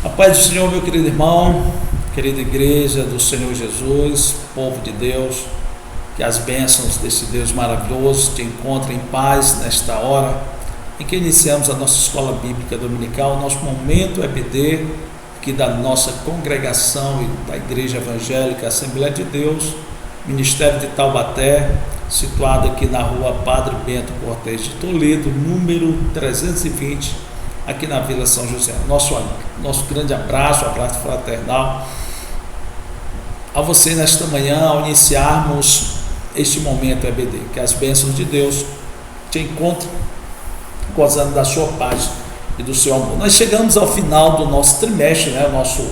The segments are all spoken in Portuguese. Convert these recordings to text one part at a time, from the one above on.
A paz do Senhor, meu querido irmão, querida igreja do Senhor Jesus, povo de Deus, que as bênçãos desse Deus maravilhoso te encontrem em paz nesta hora em que iniciamos a nossa escola bíblica dominical, nosso momento EBD, aqui da nossa congregação e da Igreja Evangélica Assembleia de Deus, Ministério de Taubaté, situado aqui na rua Padre Bento Cortez de Toledo, número 320, aqui na Vila São José. Nosso grande abraço fraternal a você nesta manhã, ao iniciarmos este momento EBD, que as bênçãos de Deus te encontrem, gozando da sua paz e do seu amor. Nós chegamos ao final do nosso trimestre, o nosso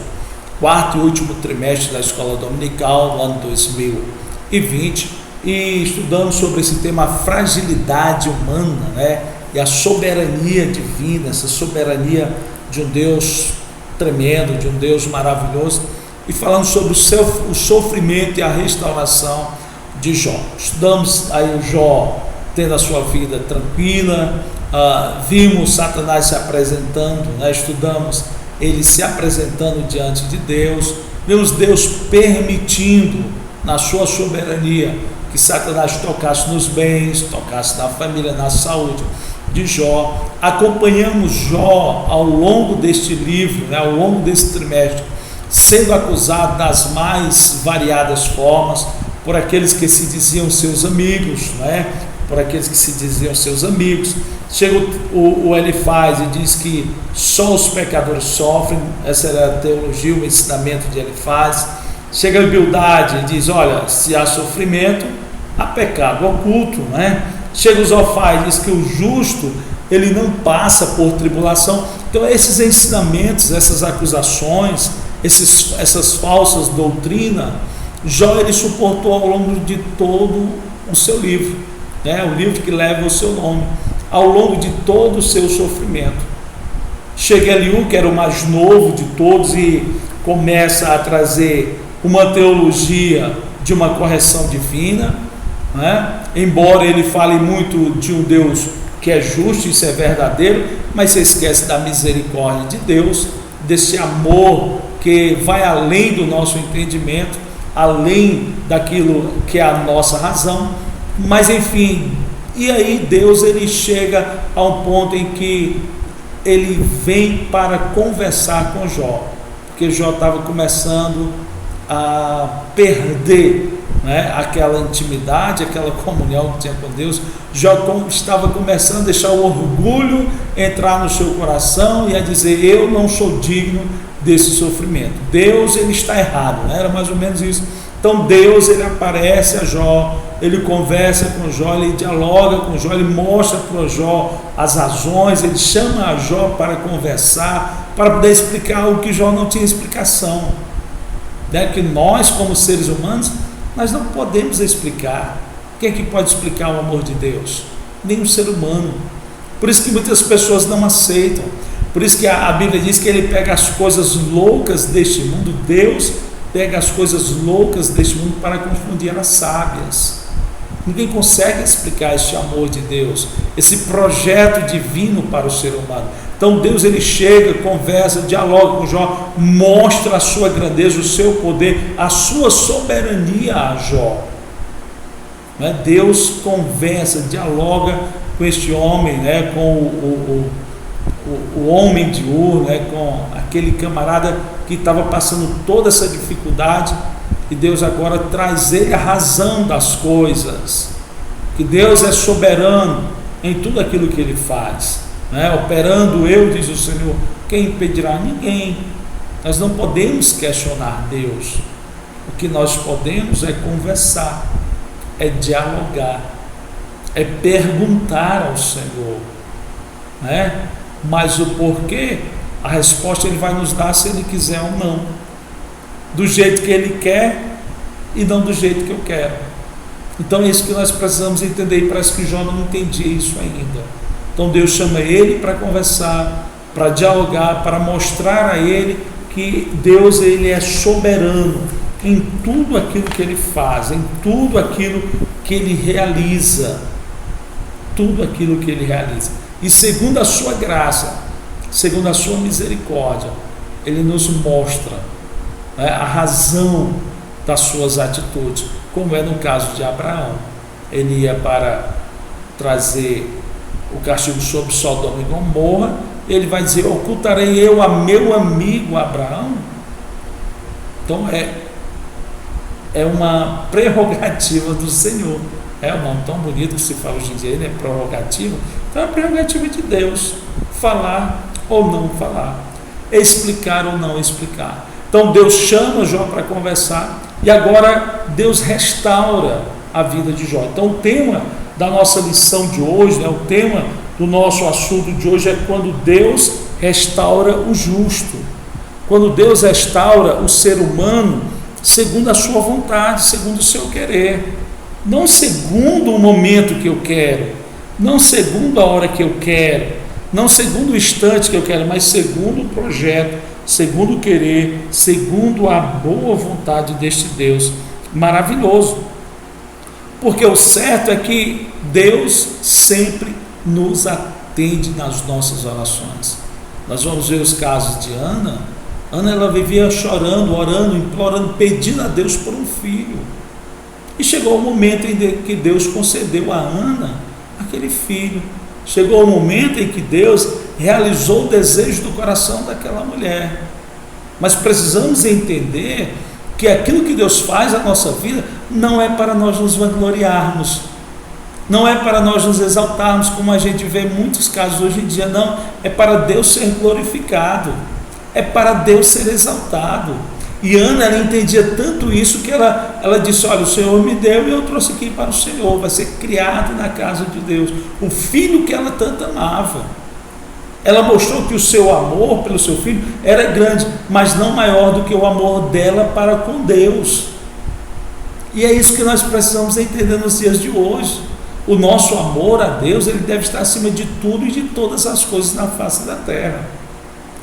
quarto e último trimestre da escola dominical, no ano 2020, e estudamos sobre esse tema, a fragilidade humana, e a soberania divina, essa soberania de um Deus tremendo, de um Deus maravilhoso, e falando sobre o sofrimento e a restauração de Jó. Estudamos aí o Jó tendo a sua vida tranquila, vimos Satanás se apresentando, estudamos ele se apresentando diante de Deus, vimos Deus permitindo na sua soberania que Satanás tocasse nos bens, tocasse na família, na saúde de Jó. Acompanhamos Jó ao longo deste livro, ao longo desse trimestre, sendo acusado das mais variadas formas por aqueles que se diziam seus amigos, por aqueles que se diziam seus amigos. Chega o Elifaz e diz que só os pecadores sofrem, essa era a teologia, o ensinamento de Elifaz. Chega a Bildade e diz, olha, se há sofrimento, há pecado oculto, Chega o Zofar e diz que o justo, ele não passa por tribulação. Então esses ensinamentos, essas acusações, essas falsas doutrinas, Jó ele suportou ao longo de todo o seu livro, o livro que leva o seu nome, ao longo de todo o seu sofrimento. Chega Eliú, que era o mais novo de todos, e começa a trazer uma teologia de uma correção divina, embora ele fale muito de um Deus que é justo, isso é verdadeiro, mas você esquece da misericórdia de Deus, desse amor que vai além do nosso entendimento, além daquilo que é a nossa razão. Mas enfim, e aí Deus ele chega a um ponto em que ele vem para conversar com Jó, porque Jó estava começando a perder aquela intimidade, aquela comunhão que tinha com Deus. Jó estava começando a deixar o orgulho entrar no seu coração e a dizer, eu não sou digno desse sofrimento, Deus ele está errado, era mais ou menos isso. Então Deus ele aparece a Jó, ele conversa com Jó, ele dialoga com Jó, ele mostra para Jó as razões, ele chama a Jó para conversar, para poder explicar o que Jó não tinha explicação, que nós como seres humanos, nós não podemos explicar. Quem é que pode explicar o amor de Deus? Nenhum ser humano. Por isso que muitas pessoas não aceitam, por isso que a Bíblia diz que ele pega as coisas loucas deste mundo, Deus pega as coisas loucas deste mundo para confundir as sábias. Ninguém consegue explicar este amor de Deus, esse projeto divino para o ser humano. Então Deus ele chega, conversa, dialoga com Jó, mostra a sua grandeza, o seu poder, a sua soberania a Jó. Deus conversa, dialoga com este homem, com o homem de Ur, com aquele camarada que estava passando toda essa dificuldade, e Deus agora traz ele a razão das coisas, que Deus é soberano em tudo aquilo que ele faz, operando eu, diz o Senhor, quem impedirá? Ninguém. Nós não podemos questionar Deus, o que nós podemos é conversar, é dialogar, é perguntar ao Senhor, mas o porquê, a resposta ele vai nos dar se ele quiser ou não, do jeito que ele quer e não do jeito que eu quero. Então é isso que nós precisamos entender, e parece que Jó não entendia isso ainda. Então Deus chama ele para conversar, para dialogar, para mostrar a ele que Deus ele é soberano em tudo aquilo que ele faz, em tudo aquilo que ele realiza, e segundo a sua graça, segundo a sua misericórdia, ele nos mostra, né, a razão das suas atitudes, como é no caso de Abraão. Ele ia para trazer o castigo sobre Sodoma e Gomorra, ele vai dizer: ocultarei eu a meu amigo Abraão? Então é uma prerrogativa do Senhor. É um nome tão bonito que se fala hoje em dia, ele é prerrogativa. Então é a prerrogativa de Deus, falar ou não falar, explicar ou não explicar. Então Deus chama Jó para conversar, e agora Deus restaura a vida de Jó. Então o tema da nossa lição de hoje, né, o tema do nosso assunto de hoje é quando Deus restaura o justo, quando Deus restaura o ser humano segundo a sua vontade, segundo o seu querer, não segundo o momento que eu quero, não segundo a hora que eu quero, não segundo o instante que eu quero, mas segundo o projeto, segundo o querer, segundo a boa vontade deste Deus maravilhoso. Porque o certo é que Deus sempre nos atende nas nossas orações. Nós vamos ver os casos de Ana. Ela vivia chorando, orando, implorando, pedindo a Deus por um filho. E chegou o momento em que Deus concedeu a Ana aquele filho. Chegou o momento em que Deus realizou o desejo do coração daquela mulher. Mas precisamos entender que aquilo que Deus faz na nossa vida não é para nós nos vangloriarmos, não é para nós nos exaltarmos, como a gente vê em muitos casos hoje em dia. Não, é para Deus ser glorificado, é para Deus ser exaltado. E Ana, ela entendia tanto isso que ela disse: olha, o Senhor me deu e eu trouxe aqui para o Senhor, vai ser criado na casa de Deus, o filho que ela tanto amava. Ela mostrou que o seu amor pelo seu filho era grande, mas não maior do que o amor dela para com Deus. E é isso que nós precisamos entender nos dias de hoje. O nosso amor a Deus, ele deve estar acima de tudo e de todas as coisas na face da terra,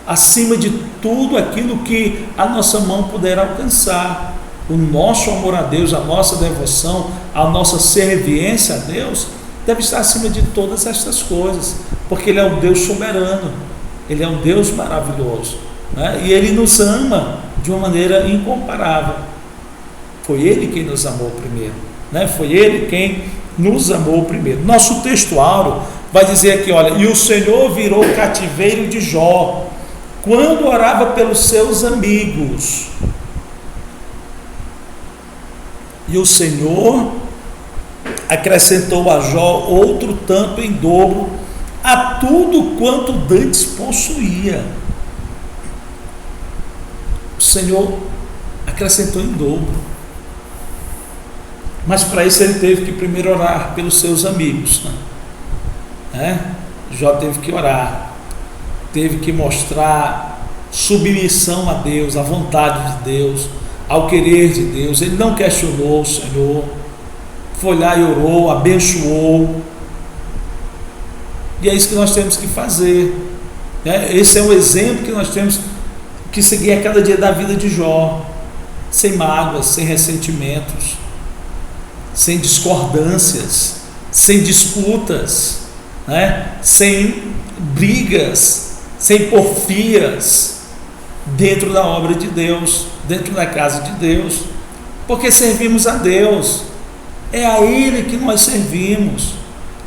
acima de tudo aquilo que a nossa mão puder alcançar. O nosso amor a Deus, a nossa devoção, a nossa serviência a Deus deve estar acima de todas estas coisas, porque Ele é um Deus soberano, Ele é um Deus maravilhoso, né? E Ele nos ama de uma maneira incomparável. Foi Ele quem nos amou primeiro, né? Foi Ele quem nos amou primeiro. Nosso texto áureo vai dizer aqui, olha: e o Senhor virou o cativeiro de Jó quando orava pelos seus amigos. E o Senhor acrescentou a Jó outro tanto em dobro a tudo quanto dantes possuía. O Senhor acrescentou em dobro, mas para isso ele teve que primeiro orar pelos seus amigos, né? Jó teve que orar, teve que mostrar submissão a Deus, à vontade de Deus, ao querer de Deus. Ele não questionou o Senhor, foi lá e orou, abençoou. E é isso que nós temos que fazer, né? Esse é um exemplo que nós temos que seguir a cada dia da vida de Jó, sem mágoas, sem ressentimentos, sem discordâncias, sem disputas, né? Sem brigas, sem porfias dentro da obra de Deus, dentro da casa de Deus, porque servimos a Deus, é a Ele que nós servimos,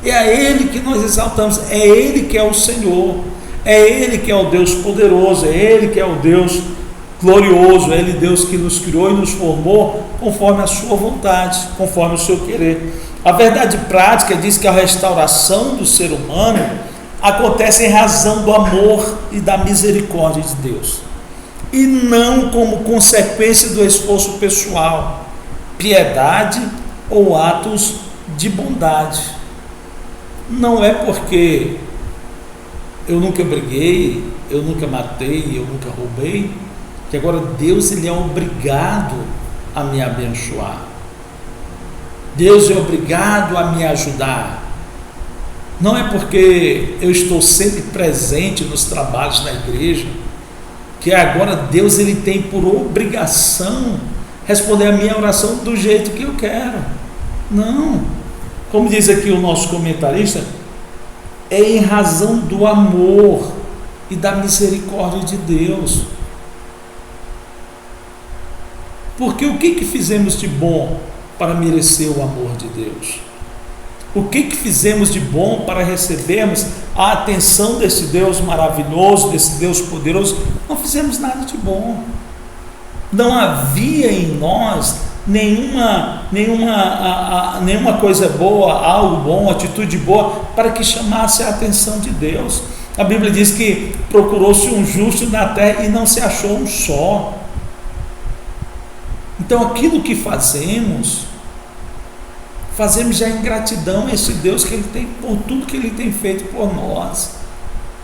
é a Ele que nós exaltamos, é Ele que é o Senhor, é Ele que é o Deus poderoso, é Ele que é o Deus glorioso, é Ele Deus que nos criou e nos formou conforme a sua vontade, conforme o seu querer. A verdade prática diz que a restauração do ser humano acontece em razão do amor e da misericórdia de Deus, e não como consequência do esforço pessoal, piedade ou atos de bondade. Não é porque eu nunca briguei, eu nunca matei, eu nunca roubei, que agora Deus, ele é obrigado a me abençoar. Deus é obrigado a me ajudar. Não é porque eu estou sempre presente nos trabalhos na igreja que agora Deus, ele tem por obrigação responder a minha oração do jeito que eu quero. Não. Como diz aqui o nosso comentarista, é em razão do amor e da misericórdia de Deus. Porque o que fizemos de bom para merecer o amor de Deus? O que fizemos de bom para recebermos a atenção desse Deus maravilhoso, desse Deus poderoso? Não fizemos nada de bom. Não havia em nós nenhuma coisa boa, algo bom, atitude boa para que chamasse a atenção de Deus. A Bíblia diz que procurou-se um justo na terra e não se achou um só. Então aquilo que fazemos já em gratidão a esse Deus que Ele tem, por tudo que Ele tem feito por nós.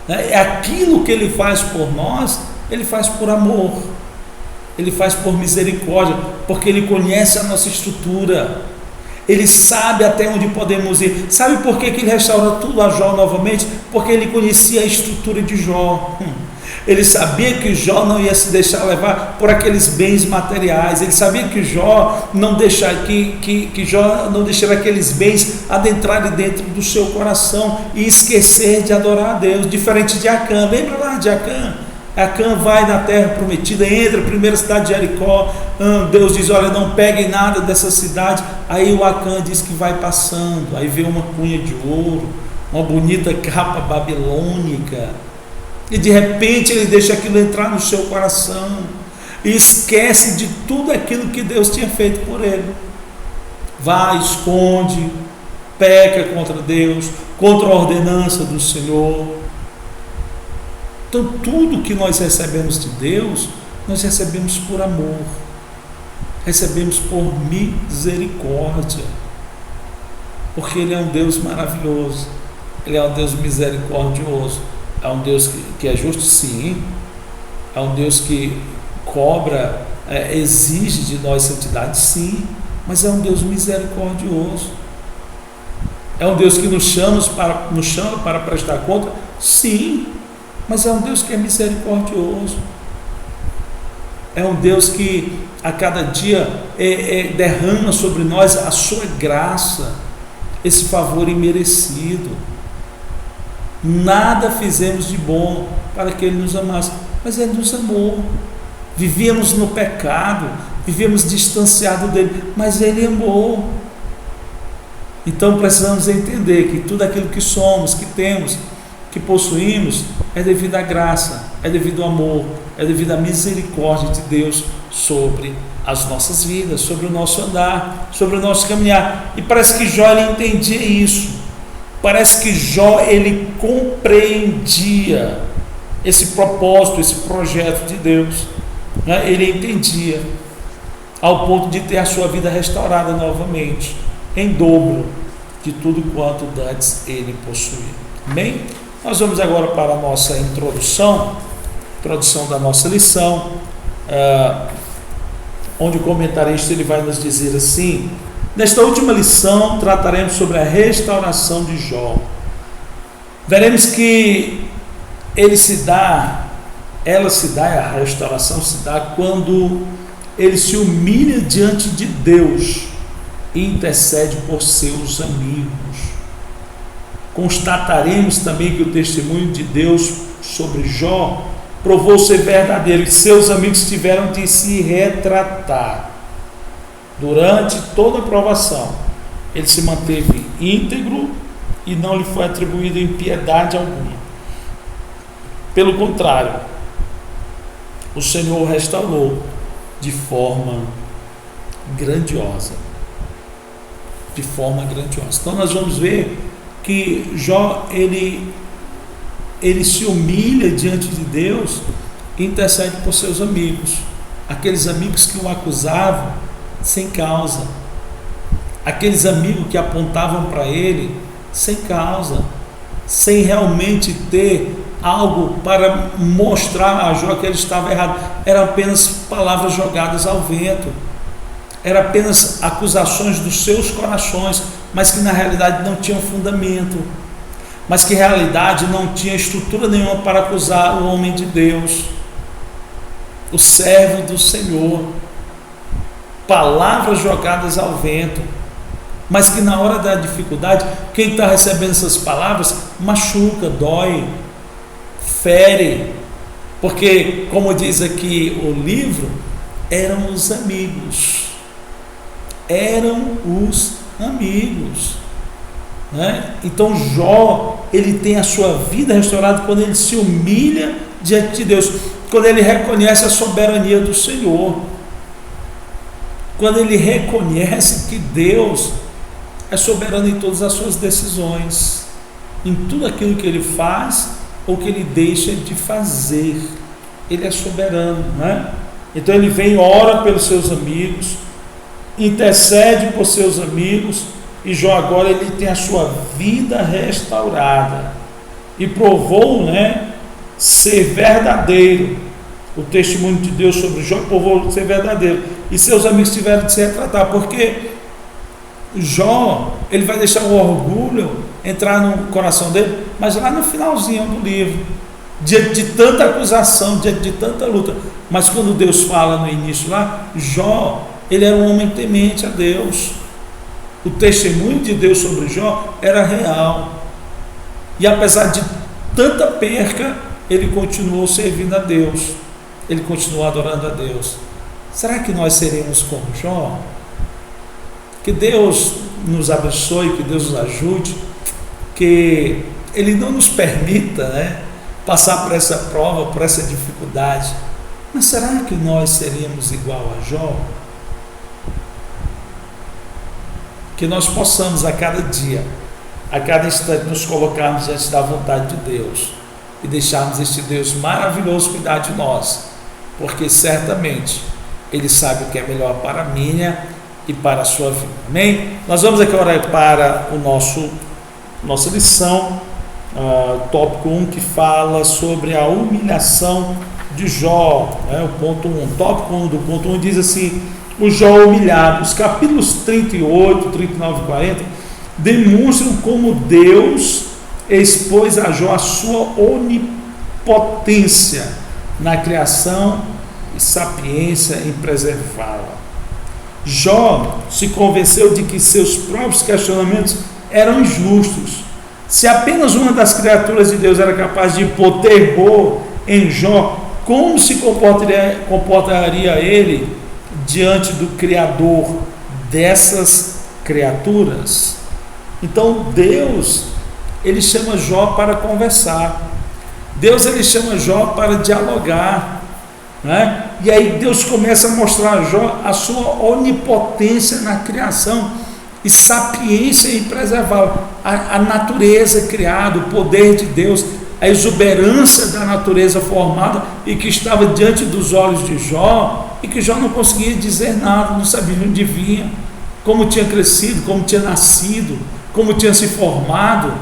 Aquilo que Ele faz por nós, Ele faz por amor, Ele faz por misericórdia, porque Ele conhece a nossa estrutura, Ele sabe até onde podemos ir. Sabe por que Ele restaura tudo a Jó novamente? Porque Ele conhecia a estrutura de Jó. Ele sabia que Jó não ia se deixar levar por aqueles bens materiais. Ele sabia que Jó não deixaria aqueles bens adentrarem dentro do seu coração e esquecer de adorar a Deus. Diferente de Acã. Lembra lá de Acã? Acã vai na terra prometida, entra, primeira cidade de Jericó. Deus diz: olha, não peguem nada dessa cidade. Aí o Acã diz que vai passando, aí vê uma cunha de ouro, uma bonita capa babilônica, e de repente ele deixa aquilo entrar no seu coração e esquece de tudo aquilo que Deus tinha feito por ele. Vai, esconde, peca contra Deus, contra a ordenança do Senhor. Então tudo que nós recebemos de Deus, nós recebemos por amor, recebemos por misericórdia, porque Ele é um Deus maravilhoso, Ele é um Deus misericordioso. É um Deus que é justo, sim. É um Deus que cobra, exige de nós santidade, sim. Mas é um Deus misericordioso. É um Deus que nos chama para prestar conta, sim. Mas é um Deus que é misericordioso. É um Deus que a cada dia derrama sobre nós a sua graça, esse favor imerecido. Nada fizemos de bom para que Ele nos amasse, mas Ele nos amou. Vivíamos no pecado, vivíamos distanciados dEle, mas Ele amou. Então precisamos entender que tudo aquilo que somos, que temos, que possuímos, é devido à graça, é devido ao amor, é devido à misericórdia de Deus sobre as nossas vidas, sobre o nosso andar, sobre o nosso caminhar. E parece que Jó ele entendia isso. Parece que Jó ele compreendia esse propósito, esse projeto de Deus, né? Ele entendia ao ponto de ter a sua vida restaurada novamente, em dobro de tudo quanto antes ele possuía. Amém? Nós vamos agora para a nossa introdução da nossa lição, onde o comentarista ele vai nos dizer assim: nesta última lição trataremos sobre a restauração de Jó. Veremos que a restauração se dá quando ele se humilha diante de Deus e intercede por seus amigos. Constataremos também que o testemunho de Deus sobre Jó provou ser verdadeiro e seus amigos tiveram de se retratar. Durante toda a provação, ele se manteve íntegro e não lhe foi atribuída impiedade alguma. Pelo contrário, o Senhor o restaurou de forma grandiosa. De forma grandiosa. Então nós vamos ver que Jó, ele se humilha diante de Deus e intercede por seus amigos. Aqueles amigos que o acusavam sem causa, aqueles amigos que apontavam para ele sem causa, sem realmente ter algo para mostrar a Jó que ele estava errado. Eram apenas palavras jogadas ao vento, eram apenas acusações dos seus corações, mas que na realidade não tinham fundamento, mas que na realidade não tinha estrutura nenhuma para acusar o homem de Deus, o servo do Senhor. Palavras jogadas ao vento, mas que na hora da dificuldade, quem está recebendo essas palavras machuca, dói, fere, porque, como diz aqui o livro, eram os amigos. Eram os amigos. Né? Então Jó, ele tem a sua vida restaurada quando ele se humilha diante de Deus, quando ele reconhece a soberania do Senhor, quando ele reconhece que Deus é soberano em todas as suas decisões, em tudo aquilo que ele faz ou que ele deixa de fazer. Ele é soberano, né? Então ele vem, ora pelos seus amigos, intercede por seus amigos, e Jó agora ele tem a sua vida restaurada e provou, né, ser verdadeiro. O testemunho de Deus sobre Jó provou ser verdadeiro, e seus amigos tiveram de se retratar, porque Jó, ele vai deixar o orgulho entrar no coração dele, mas lá no finalzinho do livro, diante de tanta acusação, diante de tanta luta, mas quando Deus fala no início lá, Jó, ele era um homem temente a Deus. O testemunho de Deus sobre Jó era real, e apesar de tanta perca, ele continuou servindo a Deus, ele continuou adorando a Deus. Será que nós seremos como Jó? Que Deus nos abençoe, que Deus nos ajude, que Ele não nos permita, né, passar por essa prova, por essa dificuldade. Mas será que nós seremos igual a Jó? Que nós possamos a cada dia, a cada instante, nos colocarmos diante da vontade de Deus e deixarmos este Deus maravilhoso cuidar de nós, porque certamente Ele sabe o que é melhor para a minha e para a sua vida. Amém? Nós vamos aqui orar para o nossa lição, tópico 1, que fala sobre a humilhação de Jó, né? O ponto 1, tópico 1 do ponto 1 diz assim: o Jó humilhado. Os capítulos 38, 39 e 40 demonstram como Deus expôs a Jó a sua onipotência na criação e sapiência em preservá-la. Jó se convenceu de que seus próprios questionamentos eram injustos. Se apenas uma das criaturas de Deus era capaz de pôr terror em Jó, como se comportaria ele diante do Criador dessas criaturas? Então Deus, ele chama Jó para conversar. Deus, ele chama Jó para dialogar, né? E aí Deus começa a mostrar a Jó a sua onipotência na criação e sapiência em preservá-la, a natureza criada, o poder de Deus, a exuberância da natureza formada e que estava diante dos olhos de Jó, e que Jó não conseguia dizer nada, não sabia de onde vinha, como tinha crescido, como tinha nascido, como tinha se formado,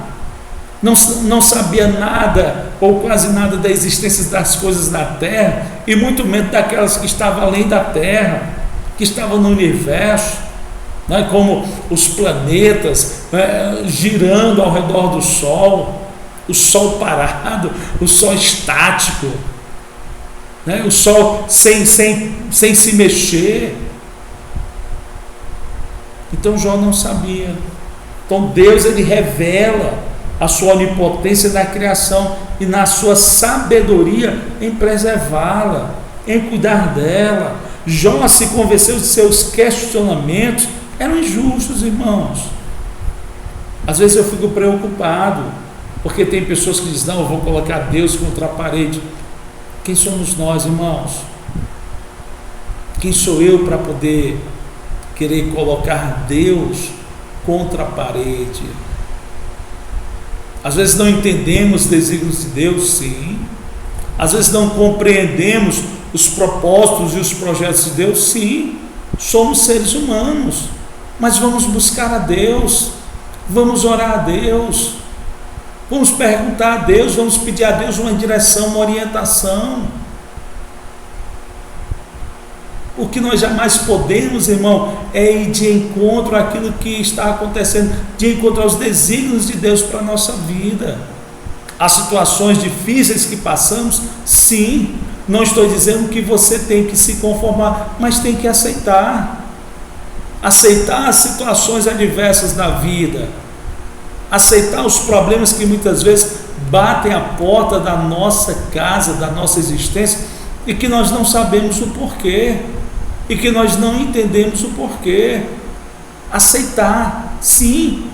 não sabia nada ou quase nada da existência das coisas da terra, e muito menos daquelas que estavam além da terra, que estavam no universo, né, como os planetas, girando ao redor do Sol, o Sol parado, o Sol estático, né, o Sol sem se mexer. Então Jó não sabia. Então Deus, ele revela a sua onipotência na criação e na sua sabedoria em preservá-la, em cuidar dela. Jó se convenceu de seus questionamentos eram injustos, irmãos. Às vezes eu fico preocupado, porque tem pessoas que dizem: não, eu vou colocar Deus contra a parede. Quem somos nós, irmãos? Quem sou eu para poder querer colocar Deus contra a parede? Às vezes não entendemos os desígnios de Deus, sim. Às vezes não compreendemos os propósitos e os projetos de Deus, sim. Somos seres humanos, mas vamos buscar a Deus, vamos orar a Deus, vamos perguntar a Deus, vamos pedir a Deus uma direção, uma orientação. O que nós jamais podemos, irmão, é ir de encontro àquilo que está acontecendo, de encontro aos desígnios de Deus para a nossa vida. As situações difíceis que passamos, sim, não estou dizendo que você tem que se conformar, mas tem que aceitar as situações adversas da vida, aceitar os problemas que muitas vezes batem a porta da nossa casa, da nossa existência, e que nós não sabemos o porquê. e que nós não entendemos o porquê. Aceitar, sim,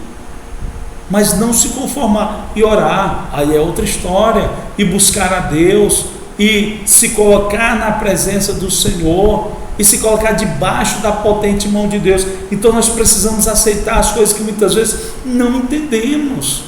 mas não se conformar e orar, aí é outra história, e buscar a Deus, e se colocar na presença do Senhor, e se colocar debaixo da potente mão de Deus. Então nós precisamos aceitar as coisas que muitas vezes não entendemos.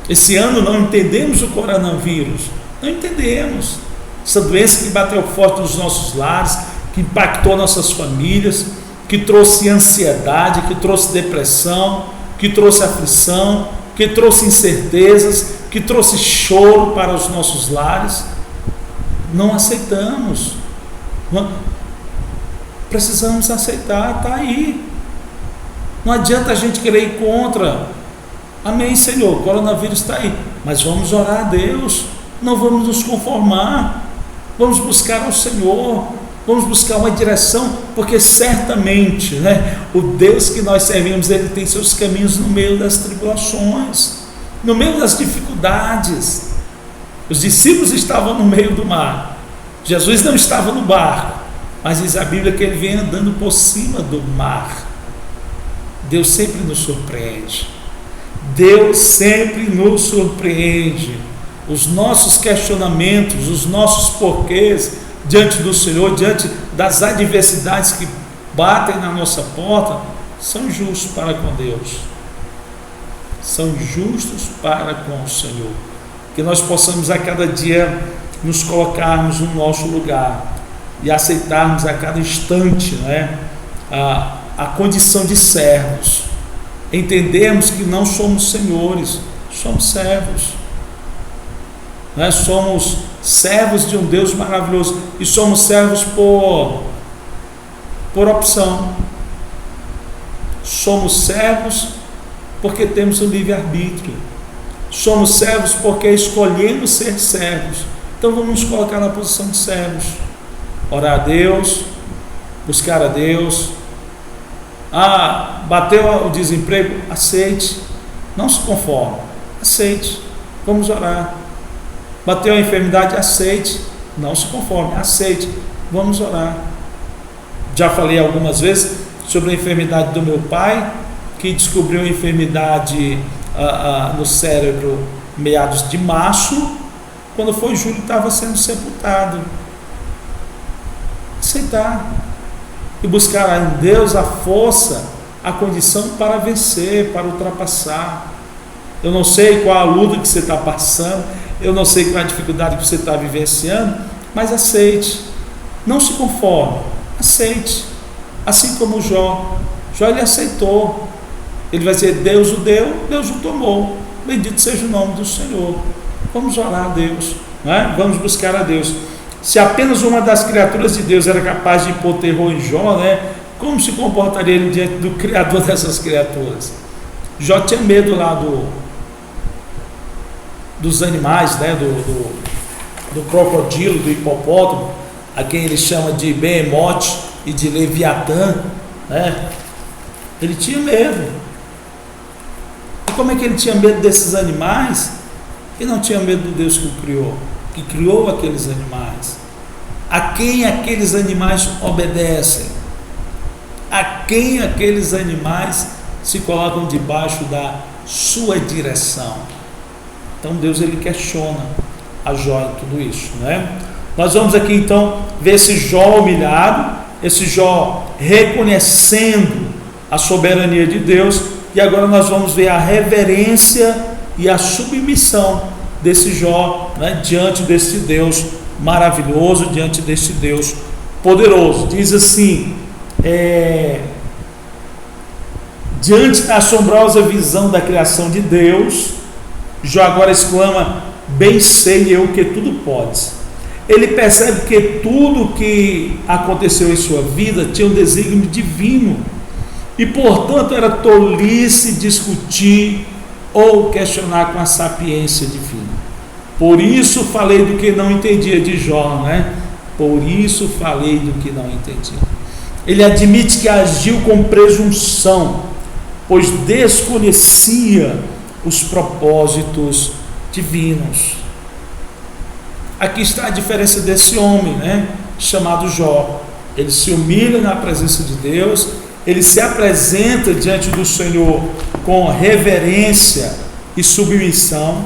Esse ano não entendemos o coronavírus, não entendemos essa doença que bateu forte nos nossos lares, que impactou nossas famílias, que trouxe ansiedade, que trouxe depressão, que trouxe aflição, que trouxe incertezas, que trouxe choro para os nossos lares. Não aceitamos. Precisamos aceitar, está aí. Não adianta a gente querer ir contra. Amém, Senhor, o coronavírus está aí, mas vamos orar a Deus, não vamos nos conformar, vamos buscar ao Senhor, vamos buscar uma direção, porque certamente, o Deus que nós servimos, Ele tem seus caminhos no meio das tribulações, no meio das dificuldades. Os discípulos estavam no meio do mar, Jesus não estava no barco, mas diz a Bíblia que Ele vem andando por cima do mar. Deus sempre nos surpreende, Deus sempre nos surpreende. Os nossos questionamentos, os nossos porquês diante do Senhor, diante das adversidades que batem na nossa porta, são justos para com Deus, são justos para com o Senhor. Que nós possamos a cada dia nos colocarmos no nosso lugar e aceitarmos a cada instante a condição de servos, entendermos que não somos senhores, somos servos. Nós somos servos de um Deus maravilhoso, e somos servos por opção. Somos servos porque temos o livre-arbítrio. Somos servos porque escolhemos ser servos. Então vamos nos colocar na posição de servos. Orar a Deus, buscar a Deus. Bateu o desemprego, aceite, não se conforme, aceite, vamos orar. Bateu a enfermidade, aceite, não se conforme, aceite, vamos orar. Já falei algumas vezes sobre a enfermidade do meu pai, que descobriu a enfermidade no cérebro meados de março, quando foi julho estava sendo sepultado. Aceitar e buscar em Deus a força, a condição para vencer, para ultrapassar. Eu não sei qual a luta que você está passando, eu não sei qual a dificuldade que você está vivenciando, mas aceite, não se conforme, aceite, assim como Jó. Jó, ele aceitou, ele vai dizer: Deus o deu, Deus o tomou, bendito seja o nome do Senhor. Vamos orar a Deus, vamos buscar a Deus. Se apenas uma das criaturas de Deus era capaz de impor terror em Jó, como se comportaria ele diante do Criador dessas criaturas? Jó tinha medo lá dos animais, do crocodilo, do hipopótamo, a quem ele chama de Behemoth e de Leviatã, Ele tinha medo. E como é que ele tinha medo desses animais e não tinha medo do Deus que o criou, que criou aqueles animais? A quem aqueles animais obedecem? A quem aqueles animais se colocam debaixo da sua direção? Então Deus, ele questiona a Jó em tudo isso, Nós vamos aqui então ver esse Jó humilhado, esse Jó reconhecendo a soberania de Deus, e agora nós vamos ver a reverência e a submissão desse Jó, diante desse Deus maravilhoso, diante desse Deus poderoso. Diz assim: diante da assombrosa visão da criação de Deus, Jó agora exclama: bem sei eu que tudo podes. Ele percebe que tudo que aconteceu em sua vida tinha um desígnio divino, e portanto era tolice discutir ou questionar com a sapiência divina. Por isso falei do que não entendia de Jó, Por isso falei do que não entendia. Ele admite que agiu com presunção, pois desconhecia os propósitos divinos. Aqui está a diferença desse homem, chamado Jó. ele se humilha na presença de Deus, ele se apresenta diante do Senhor com reverência e submissão,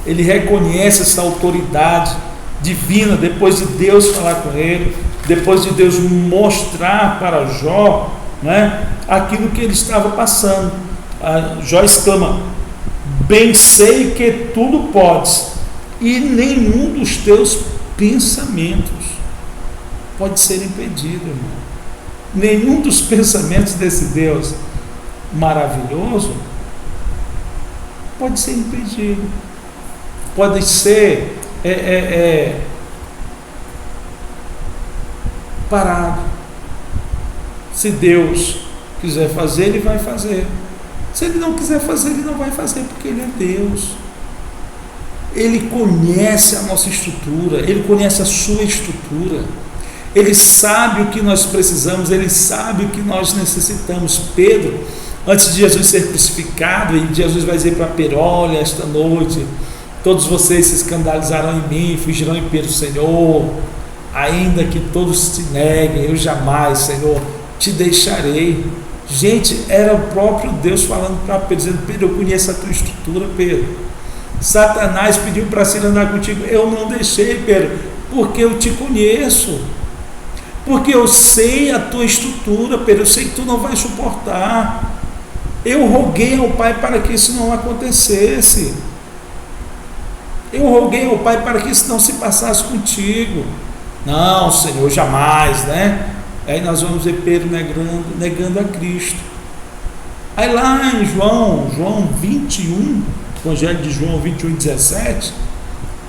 ele reconhece essa autoridade divina, depois de Deus falar com ele, depois de Deus mostrar para Jó, né, aquilo que ele estava passando. Jó exclama: bem sei que tudo podes, e nenhum dos teus pensamentos pode ser impedido, irmão. Nenhum dos pensamentos desse Deus maravilhoso pode ser impedido, pode ser parado. Se Deus quiser fazer, ele vai fazer. Se ele não quiser fazer, ele não vai fazer, porque ele é Deus. Ele conhece a nossa estrutura, ele conhece a sua estrutura, ele sabe o que nós precisamos, ele sabe o que nós necessitamos. Pedro, antes de Jesus ser crucificado, e Jesus vai dizer para Pedro: olha, esta noite todos vocês se escandalizarão em mim, fugirão em Pedro: Senhor, ainda que todos te neguem, eu jamais, Senhor, te deixarei. Gente, era o próprio Deus falando para Pedro, dizendo: Pedro, eu conheço a tua estrutura, Pedro. Satanás pediu para se andar contigo, eu não deixei, Pedro, porque eu te conheço, porque eu sei a tua estrutura, Pedro, eu sei que tu não vai suportar. Eu roguei ao Pai para que isso não acontecesse, eu roguei ao Pai para que isso não se passasse contigo. Não, Senhor, jamais, né? Aí nós vamos ver Pedro negando a Cristo. Aí lá em João 21, Evangelho de João 21:17,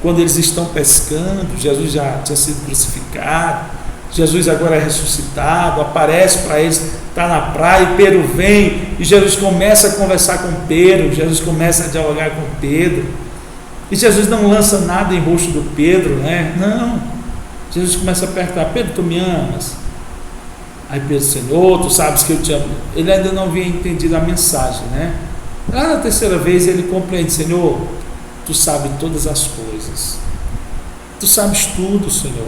quando eles estão pescando, Jesus já tinha sido crucificado, Jesus agora é ressuscitado, aparece para eles, está na praia, e Pedro vem, e Jesus começa a conversar com Pedro, Jesus começa a dialogar com Pedro, e Jesus não lança nada em rosto do Pedro, né? Não, Jesus começa a apertar: Pedro, tu me amas? Aí Pedro: Senhor, tu sabes que eu te amo. Ele ainda não havia entendido a mensagem, né? Lá na terceira vez ele compreende: Senhor, tu sabes todas as coisas, tu sabes tudo, Senhor.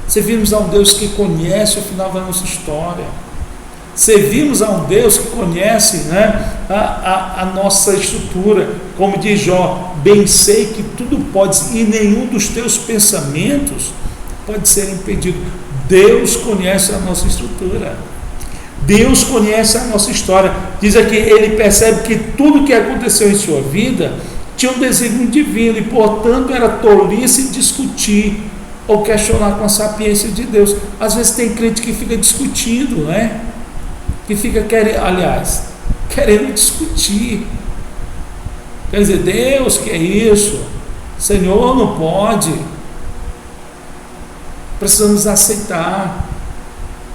Servimos a um Deus que conhece o final da nossa história, servimos a um Deus que conhece, né, a nossa estrutura. Como diz Jó: bem sei que tudo podes, e nenhum dos teus pensamentos pode ser impedido. Deus conhece a nossa estrutura, Deus conhece a nossa história. Diz aqui: ele percebe que tudo que aconteceu em sua vida tinha um desígnio divino, e portanto era tolice discutir ou questionar com a sapiência de Deus. Às vezes tem crente que fica discutindo, né? Que fica querendo discutir. Quer dizer: Deus, que é isso? Senhor, não pode. Precisamos aceitar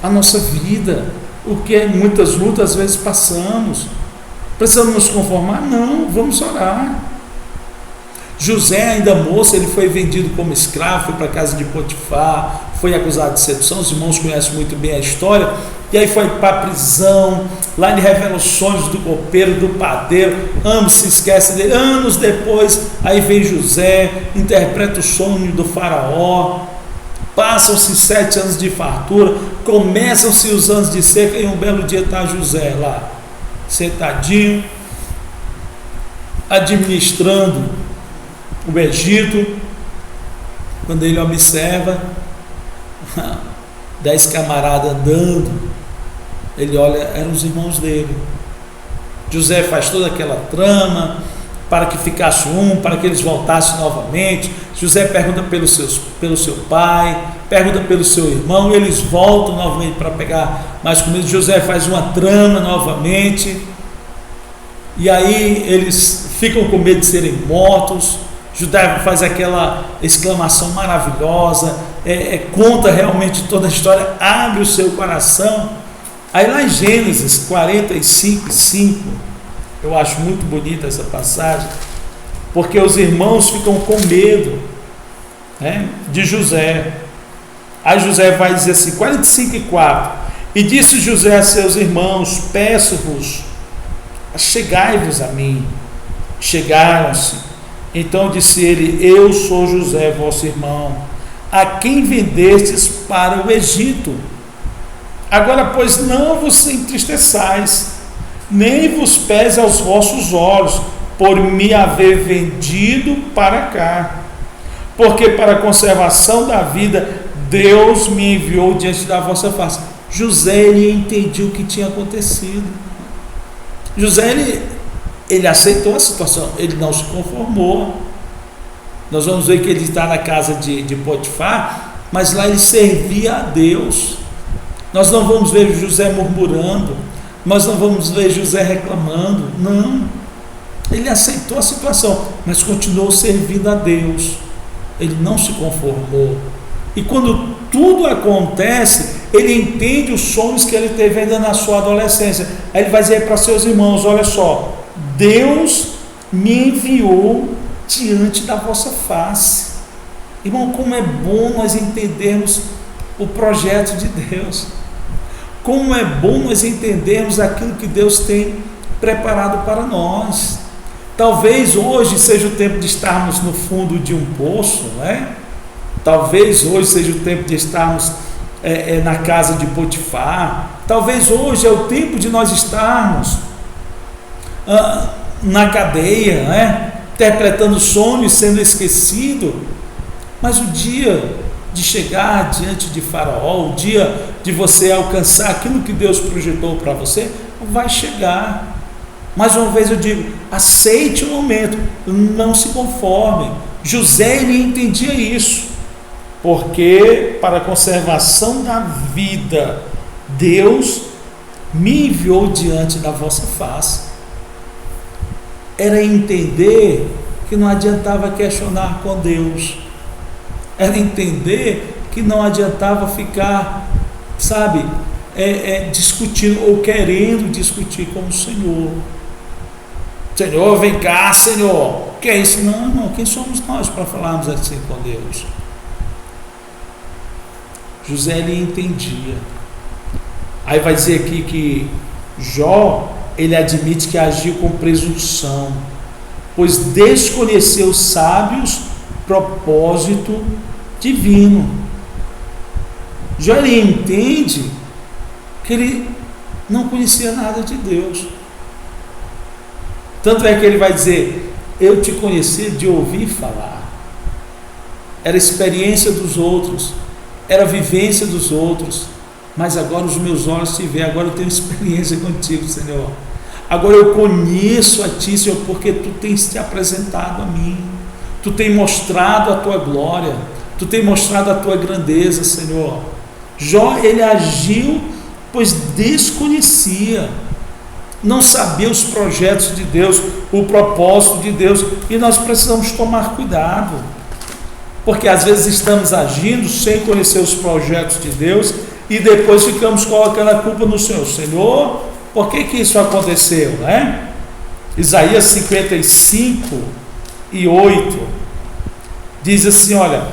a nossa vida, o que muitas lutas às vezes passamos. Precisamos nos conformar? Não, vamos orar. José, ainda moço, ele foi vendido como escravo, foi para a casa de Potifar, foi acusado de sedução. Os irmãos conhecem muito bem a história. E aí foi para a prisão. Lá ele revela os sonhos do copeiro, do padeiro. Ambos se esquecem dele. Anos depois, aí vem José, interpreta o sonho do faraó. Passam-se 7 anos de fartura, começam-se os anos de seca, e um belo dia está José lá, sentadinho, administrando o Egito, quando ele observa 10 camaradas andando, ele olha, eram os irmãos dele. José faz toda aquela trama para que ficasse para que eles voltassem novamente. José pergunta pelo seu pai, pergunta pelo seu irmão, eles voltam novamente para pegar mais comida. José faz uma trama novamente, e aí eles ficam com medo de serem mortos. José faz aquela exclamação maravilhosa, conta realmente toda a história, abre o seu coração. Aí lá em Gênesis 45:5, eu acho muito bonita essa passagem, porque os irmãos ficam com medo, né, de José. Aí José vai dizer assim, 45:4: e disse José a seus irmãos: peço-vos, chegai-vos a mim. Chegaram-se. Então disse ele: eu sou José, vosso irmão, a quem vendestes para o Egito. Agora, pois, não vos entristeçais, nem vos pese aos vossos olhos, por me haver vendido para cá. Porque para a conservação da vida, Deus me enviou diante da vossa face. José, ele entendia o que tinha acontecido. José, ele aceitou a situação, ele não se conformou. Nós vamos ver que ele está na casa de Potifar, mas lá ele servia a Deus. Nós não vamos ver José murmurando, nós não vamos ver José reclamando, não. Ele aceitou a situação, mas continuou servindo a Deus. Ele não se conformou. E quando tudo acontece, ele entende os sonhos que ele teve ainda na sua adolescência. Aí ele vai dizer para seus irmãos: olha só, Deus me enviou diante da vossa face. Irmão, como é bom nós entendermos o projeto de Deus. Como é bom nós entendermos aquilo que Deus tem preparado para nós. Talvez hoje seja o tempo de estarmos no fundo de um poço, né? Talvez hoje seja o tempo de estarmos na casa de Potifar. Talvez hoje é o tempo de nós estarmos na cadeia, né? Interpretando sonhos, sendo esquecido. Mas o dia de chegar diante de Faraó, o dia de você alcançar aquilo que Deus projetou para você, vai chegar. Mais uma vez eu digo, aceite o momento, não se conforme. José, ele entendia isso, porque para a conservação da vida, Deus me enviou diante da vossa face. Era entender que não adiantava questionar com Deus, era entender que não adiantava ficar, discutindo ou querendo discutir com o Senhor. Senhor, vem cá, Senhor, que é isso? Não, irmão, quem somos nós para falarmos assim com Deus? José, ele entendia. Aí vai dizer aqui que Jó, ele admite que agiu com presunção, pois desconheceu os sábios propósito divino. Jó, ele entende que ele não conhecia nada de Deus. Tanto é que ele vai dizer: eu te conheci de ouvir falar. Era experiência dos outros, era vivência dos outros, mas agora os meus olhos te veem, agora eu tenho experiência contigo, Senhor. Agora eu conheço a ti, Senhor, porque tu tens te apresentado a mim, tu tens mostrado a tua glória, tu tens mostrado a tua grandeza, Senhor. Jó, ele agiu, pois desconhecia, não sabia os projetos de Deus, o propósito de Deus, e nós precisamos tomar cuidado, porque às vezes estamos agindo sem conhecer os projetos de Deus, e depois ficamos colocando a culpa no Senhor. Senhor, por que isso aconteceu, né? Isaías 55:8 diz assim: olha,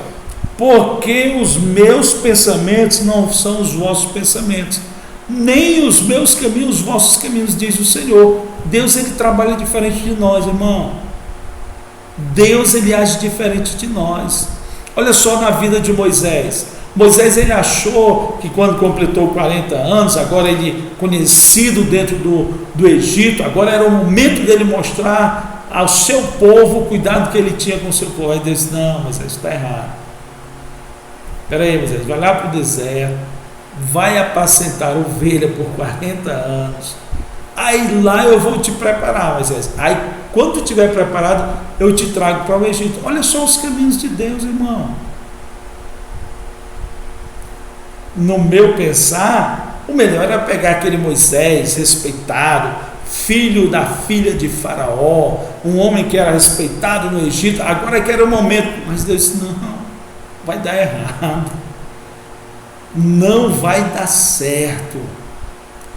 porque os meus pensamentos não são os vossos pensamentos, nem os meus caminhos, os vossos caminhos, diz o Senhor. Deus, ele trabalha diferente de nós, irmão. Deus, ele age diferente de nós. Olha só na vida de Moisés. Moisés, ele achou que quando completou 40 anos, agora ele conhecido dentro do Egito, agora era o momento dele mostrar ao seu povo o cuidado que ele tinha com o seu povo. Aí Deus disse: não, Moisés, está errado. Espera aí, Moisés, vai lá para o deserto, vai apacentar ovelha por 40 anos, aí lá eu vou te preparar, Moisés. Aí quando tu estiver preparado, eu te trago para o Egito. Olha só os caminhos de Deus, irmão. No meu pensar, o melhor era pegar aquele Moisés respeitado, filho da filha de Faraó, um homem que era respeitado no Egito, agora que era o momento. Mas Deus disse: não, vai dar errado, não vai dar certo.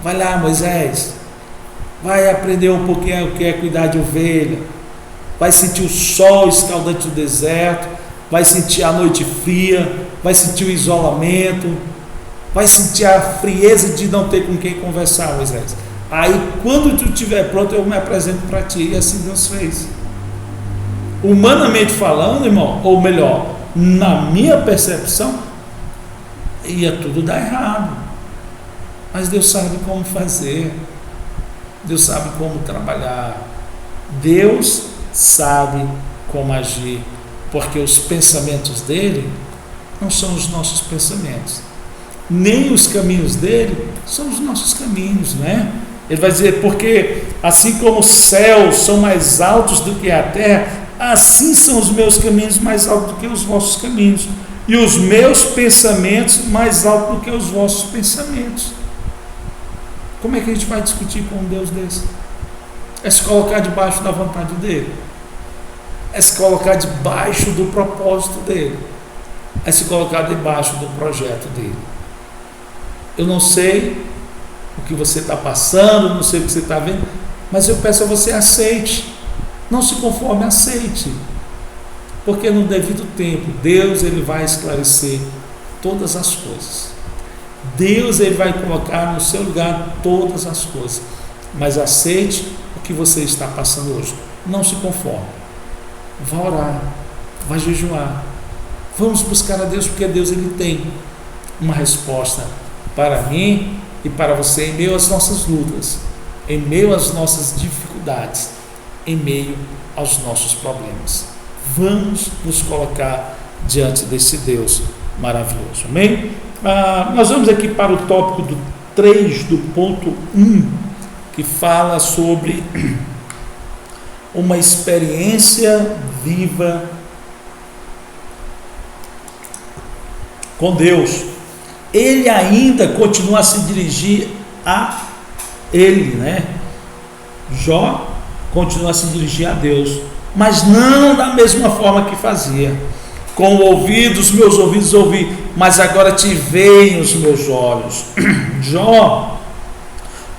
Vai lá, Moisés, vai aprender um pouquinho o que é cuidar de ovelha, vai sentir o sol escaldante do deserto, vai sentir a noite fria, vai sentir o isolamento, vai sentir a frieza de não ter com quem conversar, Moisés. Aí quando tu estiver pronto, eu me apresento para ti. E assim Deus fez. Humanamente falando, irmão, ou melhor, na minha percepção, ia tudo dar errado. Mas Deus sabe como fazer, Deus sabe como trabalhar, Deus sabe como agir, porque os pensamentos dele não são os nossos pensamentos, nem os caminhos dele são os nossos caminhos, né? Ele vai dizer, porque assim como os céus são mais altos do que a terra, assim são os meus caminhos mais altos do que os vossos caminhos, e os meus pensamentos mais altos do que os vossos pensamentos. Como é que a gente vai discutir com um Deus desse? É se colocar debaixo da vontade dele, é se colocar debaixo do propósito dele, é se colocar debaixo do projeto dele. Eu não sei o que você está passando, não sei o que você está vendo, mas eu peço a você, aceite, não se conforme, aceite, porque no devido tempo Deus ele vai esclarecer todas as coisas, Deus ele vai colocar no seu lugar todas as coisas, mas aceite o que você está passando hoje, não se conforme, vá orar, vá jejuar, vamos buscar a Deus, porque Deus ele tem uma resposta para mim e para você, em meio às nossas lutas, em meio às nossas dificuldades, em meio aos nossos problemas. Vamos nos colocar diante desse Deus maravilhoso, amém? Nós vamos aqui para o tópico do 3, do ponto 1, que fala sobre uma experiência viva com Deus. Ele ainda continua a se dirigir a ele, né? Jó continua a se dirigir a Deus, mas não da mesma forma que fazia. Com os meus ouvidos ouvi, mas agora te veem os meus olhos. Jó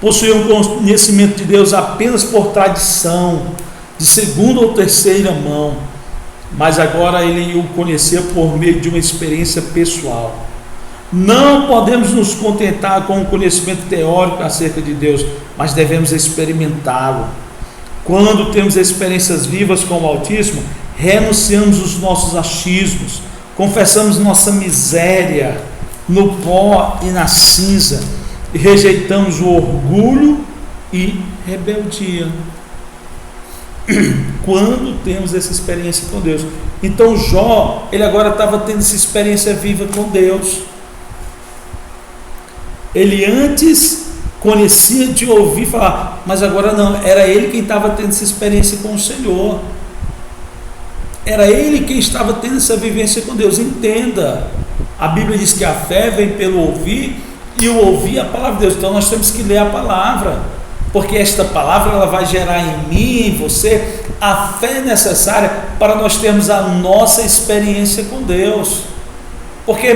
possuía um conhecimento de Deus apenas por tradição, de segunda ou terceira mão, mas agora ele o conhecia por meio de uma experiência pessoal. Não podemos nos contentar com o conhecimento teórico acerca de Deus, mas devemos experimentá-lo. Quando temos experiências vivas com o Altíssimo, renunciamos os nossos achismos, confessamos nossa miséria no pó e na cinza, e rejeitamos o orgulho e rebeldia. Quando temos essa experiência com Deus. Então Jó, ele agora estava tendo essa experiência viva com Deus. Ele antes conhecia de ouvir falar, mas agora não, era ele quem estava tendo essa experiência com o Senhor, era ele quem estava tendo essa vivência com Deus. Entenda, a Bíblia diz que a fé vem pelo ouvir, e o ouvir a palavra de Deus. Então nós temos que ler a palavra, porque esta palavra ela vai gerar em mim e em você a fé necessária para nós termos a nossa experiência com Deus. Porque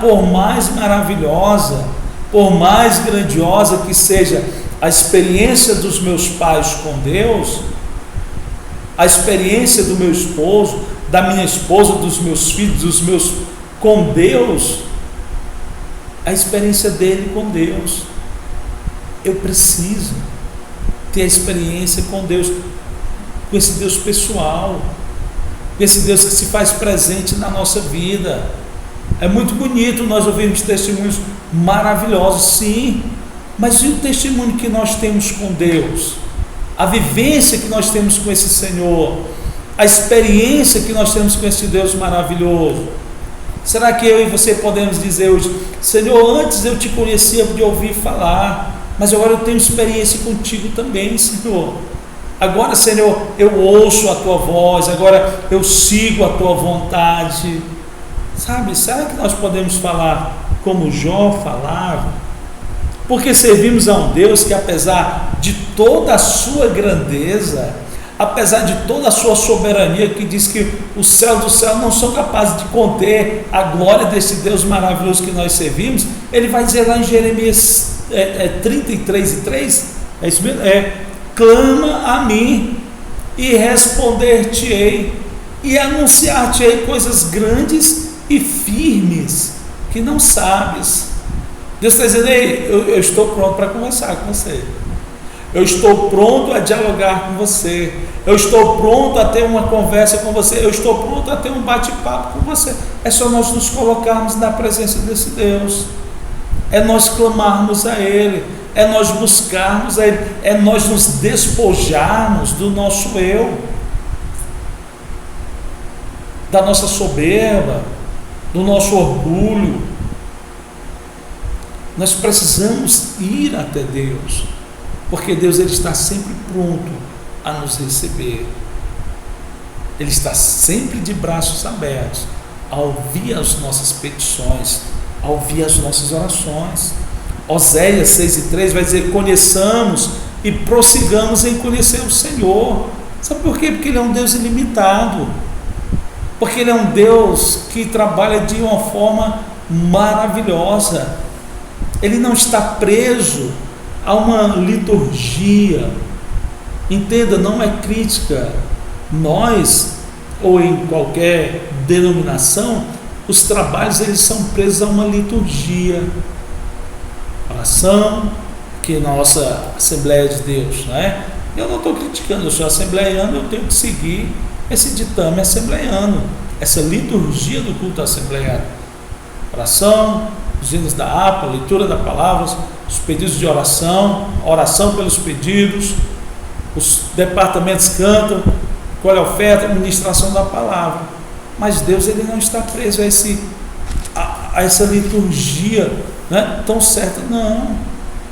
por mais maravilhosa, por mais grandiosa que seja a experiência dos meus pais com Deus, a experiência do meu esposo, da minha esposa, dos meus filhos, dos meus com Deus, a experiência dele com Deus, eu preciso ter a experiência com Deus, com esse Deus pessoal, com esse Deus que se faz presente na nossa vida. É muito bonito nós ouvirmos testemunhos maravilhosos, sim, mas e o testemunho que nós temos com Deus? A vivência que nós temos com esse Senhor, a experiência que nós temos com esse Deus maravilhoso? Será que eu e você podemos dizer hoje, Senhor, antes eu te conhecia de ouvir falar, mas agora eu tenho experiência contigo também, Senhor. Agora, Senhor, eu ouço a tua voz, agora eu sigo a tua vontade. Sabe, será que nós podemos falar como Jó falava? Porque servimos a um Deus que, apesar de toda a sua grandeza, apesar de toda a sua soberania, que diz que os céus do céu não são capazes de conter a glória desse Deus maravilhoso que nós servimos, ele vai dizer lá em Jeremias 33:3, é isso mesmo? Clama a mim e responder-te-ei e anunciar-te-ei coisas grandes e firmes que não sabes. Deus está dizendo, ei, eu estou pronto para conversar com você. Eu estou pronto a dialogar com você. Eu estou pronto a ter uma conversa com você. Eu estou pronto a ter um bate-papo com você. É só nós nos colocarmos na presença desse Deus. É nós clamarmos a Ele. É nós buscarmos a Ele. É nós nos despojarmos do nosso eu, da nossa soberba, do nosso orgulho. Nós precisamos ir até Deus, porque Deus ele está sempre pronto a nos receber. Ele está sempre de braços abertos a ouvir as nossas petições, a ouvir as nossas orações. Oséias 6:3 vai dizer: conheçamos e prossigamos em conhecer o Senhor. Sabe por quê? Porque Ele é um Deus ilimitado, porque Ele é um Deus que trabalha de uma forma maravilhosa. Ele não está preso a uma liturgia. Entenda, não é crítica. Nós, ou em qualquer denominação, os trabalhos eles são presos a uma liturgia. Oração, que na nossa Assembleia de Deus, não é? Eu não estou criticando, eu sou assembleiano, eu tenho que seguir esse ditame assembleiano, essa liturgia do culto assembleiano. Oração, os hinos da APA, leitura da palavra, os pedidos de oração, oração pelos pedidos, os departamentos cantam, colhe a oferta, administração da palavra. Mas Deus ele não está preso a essa liturgia, né, tão certa, não.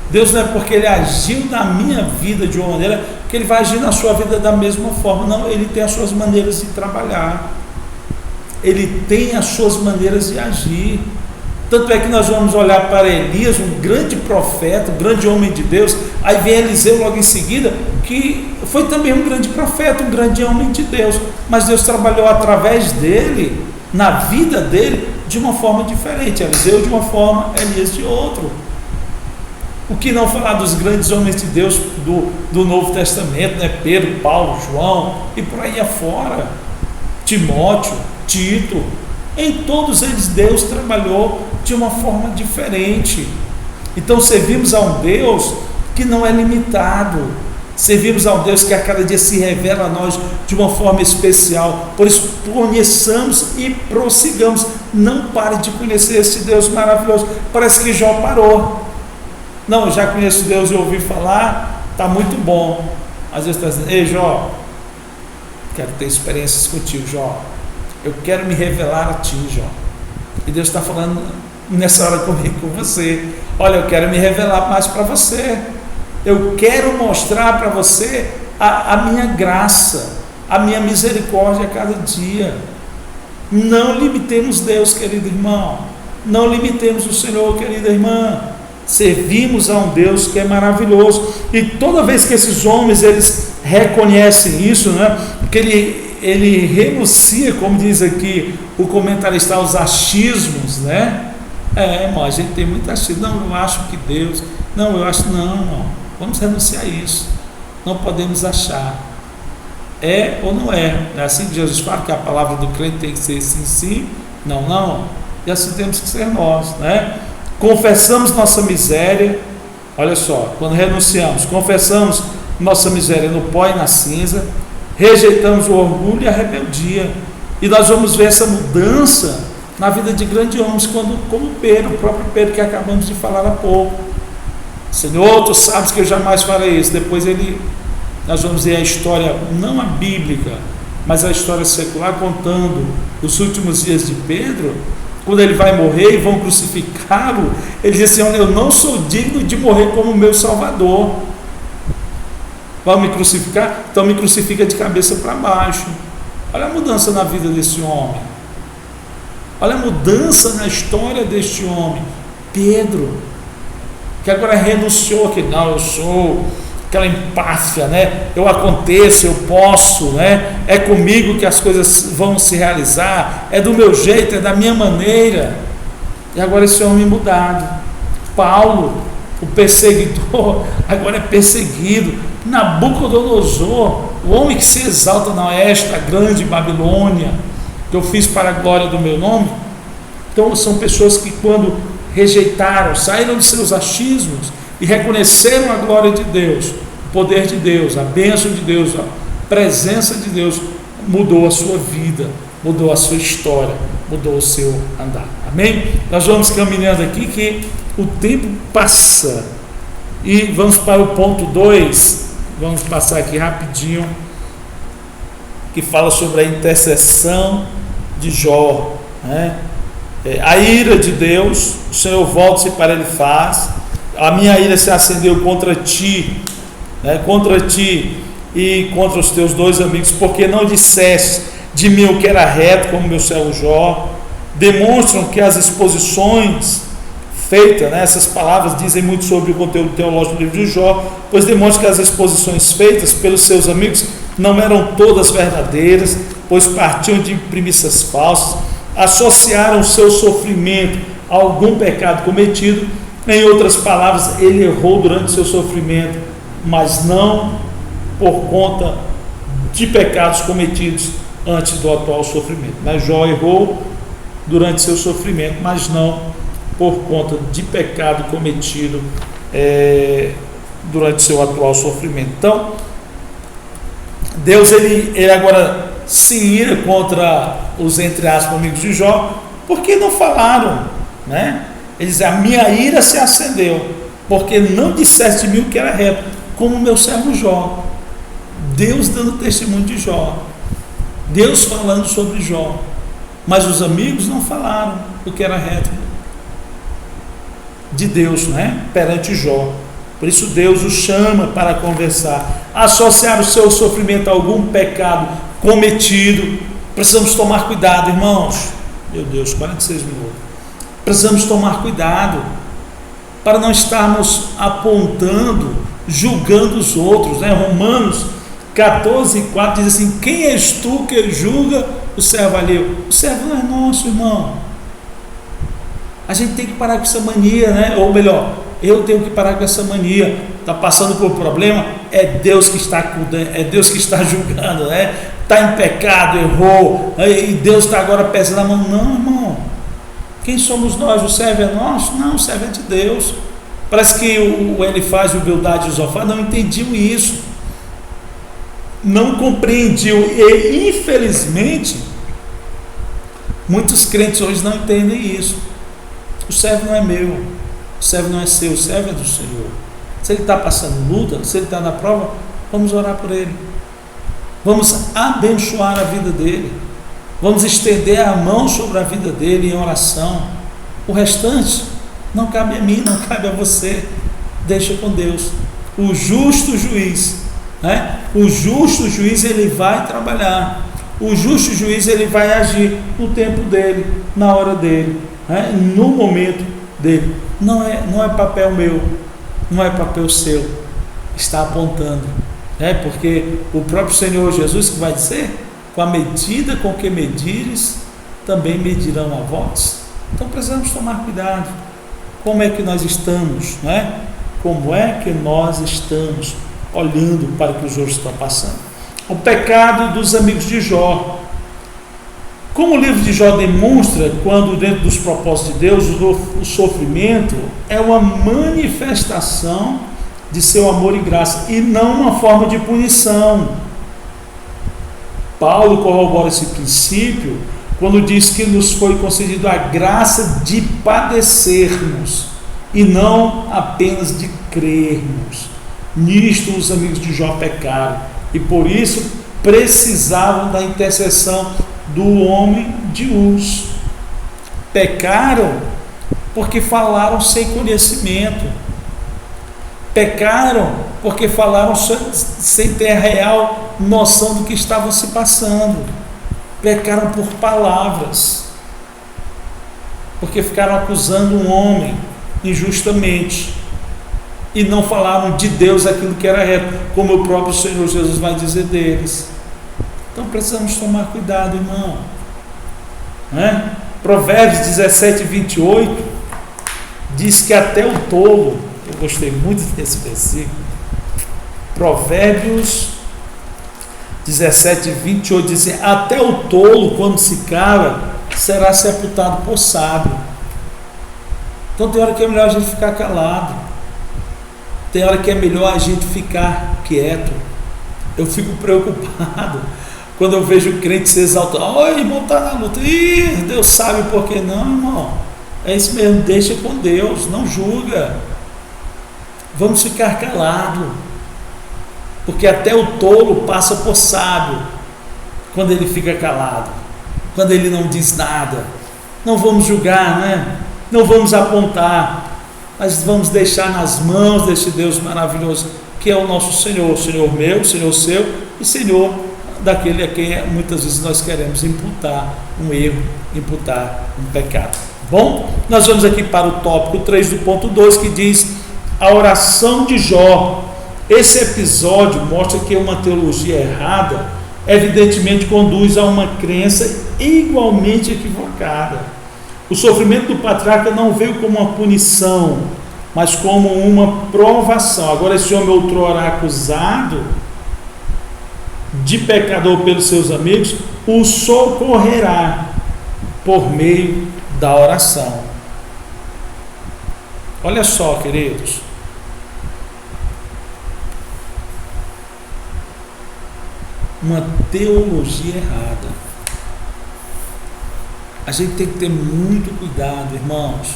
Deus não é porque Ele agiu na minha vida de uma maneira que Ele vai agir na sua vida da mesma forma, não. Ele tem as suas maneiras de trabalhar, Ele tem as suas maneiras de agir. Tanto é que nós vamos olhar para Elias, um grande profeta, um grande homem de Deus. Aí vem Eliseu logo em seguida, que foi também um grande profeta, um grande homem de Deus, mas Deus trabalhou através dele, na vida dele, de uma forma diferente. Eliseu de uma forma, Elias de outro. O que não falar dos grandes homens de Deus do Novo Testamento, né? Pedro, Paulo, João e por aí afora, Timóteo, Tito. Em todos eles Deus trabalhou de uma forma diferente. Então servimos a um Deus que não é limitado, servimos a um Deus que a cada dia se revela a nós de uma forma especial. Por isso conheçamos e prossigamos. Não pare de conhecer esse Deus maravilhoso. Parece que Jó parou. Não, eu já conheço Deus e ouvi falar, está muito bom. Às vezes está dizendo: ei Jó, quero ter experiências contigo, Jó. Eu quero me revelar a ti, Jó. E Deus está falando nessa hora comigo, com você. Olha, eu quero me revelar mais para você. Eu quero mostrar para você a minha graça, a minha misericórdia a cada dia. Não limitemos Deus, querido irmão. Não limitemos o Senhor, querida irmã. Servimos a um Deus que é maravilhoso. E toda vez que esses homens eles reconhecem isso, né? Porque ele renuncia, como diz aqui o comentarista, aos achismos, né? Irmão, a gente tem muito achismo. Não, eu acho que Deus. Não, eu acho. Não, irmão, vamos renunciar a isso. Não podemos achar. É ou não é? É assim que Jesus fala que a palavra do crente tem que ser sim, sim, não, não. E assim temos que ser nós, né? Confessamos nossa miséria. Olha só, quando renunciamos, confessamos nossa miséria no pó e na cinza, rejeitamos o orgulho e a rebeldia. E nós vamos ver essa mudança na vida de grandes homens, como Pedro, o próprio Pedro que acabamos de falar há pouco. Senhor, tu sabes que eu jamais farei isso. Depois nós vamos ver a história, não a bíblica, mas a história secular, contando os últimos dias de Pedro. Quando ele vai morrer e vão crucificá-lo, ele diz assim: olha, eu não sou digno de morrer como meu Salvador. Vão me crucificar? Então me crucifica de cabeça para baixo. Olha a mudança na vida desse homem. Olha a mudança na história deste homem. Pedro, que agora renunciou, que não, eu sou aquela empáfia, né? Eu aconteço, eu posso, né? É comigo que as coisas vão se realizar, é do meu jeito, é da minha maneira. E agora esse homem mudado. Paulo, o perseguidor, agora é perseguido. Nabucodonosor, o homem que se exalta, não, esta grande Babilônia que eu fiz para a glória do meu nome. Então são pessoas que, quando rejeitaram, saíram de seus achismos e reconheceram a glória de Deus, o poder de Deus, a bênção de Deus, a presença de Deus mudou a sua vida, mudou a sua história, mudou o seu andar. Amém? Nós vamos caminhando aqui que o tempo passa e vamos para o ponto 2, vamos passar aqui rapidinho, que fala sobre a intercessão de Jó, né? A ira de Deus, o Senhor volta-se para ele faz, a minha ira se acendeu contra ti, né? Contra ti e contra os teus 2 amigos, porque não disseste de mim o que era reto, como meu servo Jó. Demonstram que as exposições feitas, né, essas palavras dizem muito sobre o conteúdo teológico do livro de Jó, pois demonstram que as exposições feitas pelos seus amigos não eram todas verdadeiras, pois partiam de premissas falsas, associaram o seu sofrimento a algum pecado cometido. Em outras palavras, ele errou durante o seu sofrimento, mas não por conta de pecados cometidos antes do atual sofrimento. Mas Jó errou durante seu sofrimento, mas não por conta de pecado cometido durante seu atual sofrimento. Então, Deus ele agora se ira contra os, entre aspas, amigos de Jó, porque não falaram, né? Ele diz: a minha ira se acendeu, porque não disseste de mim o que era reto, como o meu servo Jó. Deus dando testemunho de Jó, Deus falando sobre Jó, mas os amigos não falaram o que era reto de Deus, né? Perante Jó. Por isso Deus o chama para conversar, associar o seu sofrimento a algum pecado cometido. Precisamos tomar cuidado, irmãos. Meu Deus, 46 minutos. Precisamos tomar cuidado para não estarmos apontando, julgando os outros, né? Romanos 14:4 diz assim: quem és tu que julga o servo alheio? O servo não é nosso, irmão. A gente tem que parar com essa mania, né? Ou melhor, eu tenho que parar com essa mania. Está passando por problema, é Deus que está cuidando, é Deus que está julgando, né? Está em pecado, errou, e Deus está agora pesando a mão. Não, irmão. Quem somos nós? O servo é nosso? Não, o servo é de Deus. Parece que o Elifaz, o Bildade e o Zofar não entendiam isso, não compreendiam, e infelizmente muitos crentes hoje não entendem isso. O servo não é meu, o servo não é seu, o servo é do Senhor. Se ele está passando luta, se ele está na prova, vamos orar por ele, vamos abençoar a vida dele, vamos estender a mão sobre a vida dele em oração. O restante não cabe a mim, não cabe a você, deixa com Deus. O justo juiz, né? O justo juiz, ele vai trabalhar, o justo juiz, ele vai agir no tempo dele, na hora dele, né? No momento dele. Não é papel meu, não é papel seu, está apontando, né? Porque o próprio Senhor Jesus que vai dizer: com a medida com que medires, também medirão a vós. Então precisamos tomar cuidado. Como é que nós estamos, né? Como é que nós estamos olhando para o que os outros estão passando? O pecado dos amigos de Jó. Como o livro de Jó demonstra, quando dentro dos propósitos de Deus, o sofrimento é uma manifestação de seu amor e graça, e não uma forma de punição. Paulo corrobora esse princípio quando diz que nos foi concedido a graça de padecermos e não apenas de crermos. Nisto os amigos de Jó pecaram, e por isso precisavam da intercessão do homem de Uz. Pecaram porque falaram sem conhecimento, pecaram porque falaram sem ter a real noção do que estavam se passando, pecaram por palavras, porque ficaram acusando um homem injustamente e não falaram de Deus aquilo que era reto, como o próprio Senhor Jesus vai dizer deles. Então precisamos tomar cuidado, irmão, né? Provérbios 17:28 diz que até o tolo, eu gostei muito desse versículo, Provérbios 17:28 diz: até o tolo, quando se cala, será sepultado por sábio. Então tem hora que é melhor a gente ficar calado, tem hora que é melhor a gente ficar quieto. Eu fico preocupado quando eu vejo o crente se exaltando. Oi, irmão, está na luta. Ih, Deus sabe por que não, irmão. É isso mesmo, deixa com Deus, não julga. Vamos ficar calados. Porque até o tolo passa por sábio quando ele fica calado, quando ele não diz nada. Não vamos julgar, né? Não vamos apontar, mas vamos deixar nas mãos desse Deus maravilhoso, que é o nosso Senhor, Senhor meu, Senhor seu e Senhor daquele a quem muitas vezes nós queremos imputar um erro, imputar um pecado. Bom, nós vamos aqui para o tópico 3 do ponto 2, que diz a oração de Jó. Esse episódio mostra que uma teologia errada evidentemente conduz a uma crença igualmente equivocada. O sofrimento do patriarca não veio como uma punição, mas como uma provação. Agora, esse homem outrora acusado de pecador pelos seus amigos, o socorrerá por meio da oração. Olha só, queridos, uma teologia errada. A gente tem que ter muito cuidado, irmãos.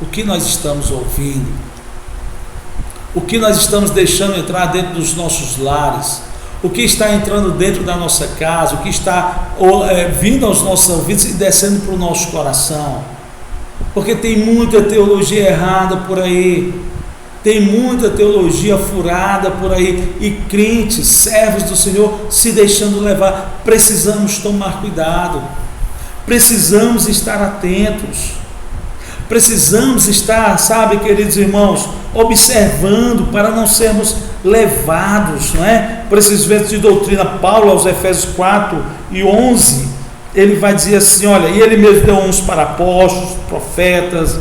O que nós estamos ouvindo, o que nós estamos deixando entrar dentro dos nossos lares, o que está entrando dentro da nossa casa, o que está vindo aos nossos ouvidos e descendo para o nosso coração, porque tem muita teologia errada por aí, tem muita teologia furada por aí, e crentes, servos do Senhor, se deixando levar. Precisamos tomar cuidado, precisamos estar atentos, precisamos estar, sabe, queridos irmãos, observando para não sermos levados, não é, por esses ventos de doutrina. Paulo, aos Efésios 4:11, ele vai dizer assim, olha, e ele mesmo deu uns para apóstolos, profetas,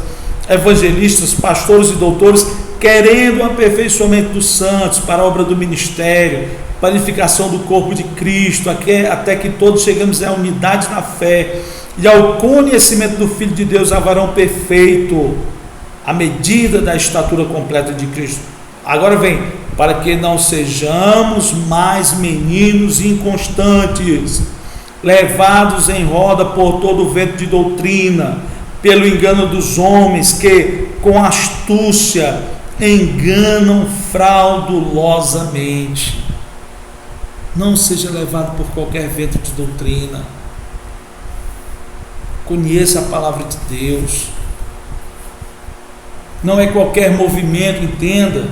evangelistas, pastores e doutores, querendo o aperfeiçoamento dos santos para a obra do ministério, para a edificação do corpo de Cristo, até que todos chegamos à unidade na fé e ao conhecimento do Filho de Deus, a varão perfeito, à medida da estatura completa de Cristo. Agora vem, para que não sejamos mais meninos inconstantes, levados em roda por todo o vento de doutrina, pelo engano dos homens que, com astúcia, enganam fraudulosamente. Não seja levado por qualquer vento de doutrina. Conheça a palavra de Deus. Não é qualquer movimento, entenda,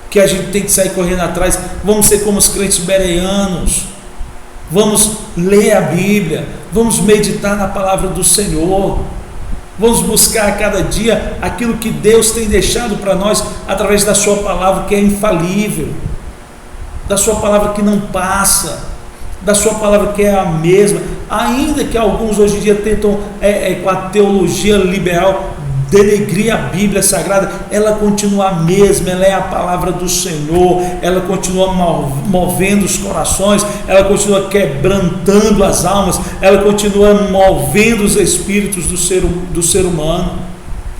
que a gente tem que sair correndo atrás. Vamos ser como os crentes bereanos. Vamos ler a Bíblia, vamos meditar na palavra do Senhor, vamos buscar a cada dia aquilo que Deus tem deixado para nós através da sua palavra, que é infalível, da sua palavra que não passa, da sua palavra que é a mesma, ainda que alguns hoje em dia tentam com a teologia liberal denegrir a Bíblia Sagrada, ela continua a mesma, ela é a palavra do Senhor, ela continua movendo os corações, ela continua quebrantando as almas, ela continua movendo os espíritos do ser humano.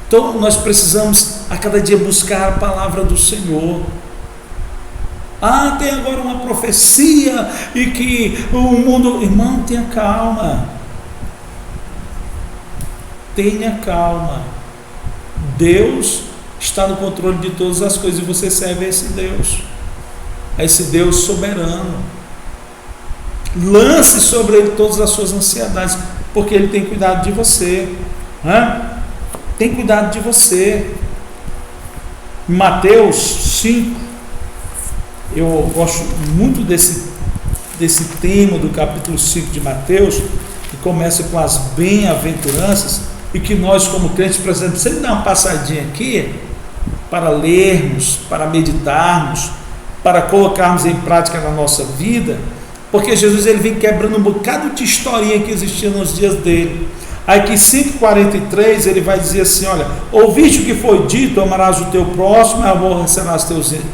Então nós precisamos a cada dia buscar a palavra do Senhor. Tem agora uma profecia e que o mundo... Irmão, tenha calma, tenha calma. Deus está no controle de todas as coisas e você serve a esse Deus soberano. Lance sobre ele todas as suas ansiedades, porque ele tem cuidado de você, tem cuidado de você. Mateus 5, eu gosto muito desse tema do capítulo 5 de Mateus, que começa com as bem-aventuranças, e que nós, como crentes, precisamos sempre dar uma passadinha aqui para lermos, para meditarmos, para colocarmos em prática na nossa vida, porque Jesus ele vem quebrando um bocado de historinha que existia nos dias dele. Aqui 5:43 ele vai dizer assim, olha, ouviste o que foi dito, amarás o teu próximo e aborrecerás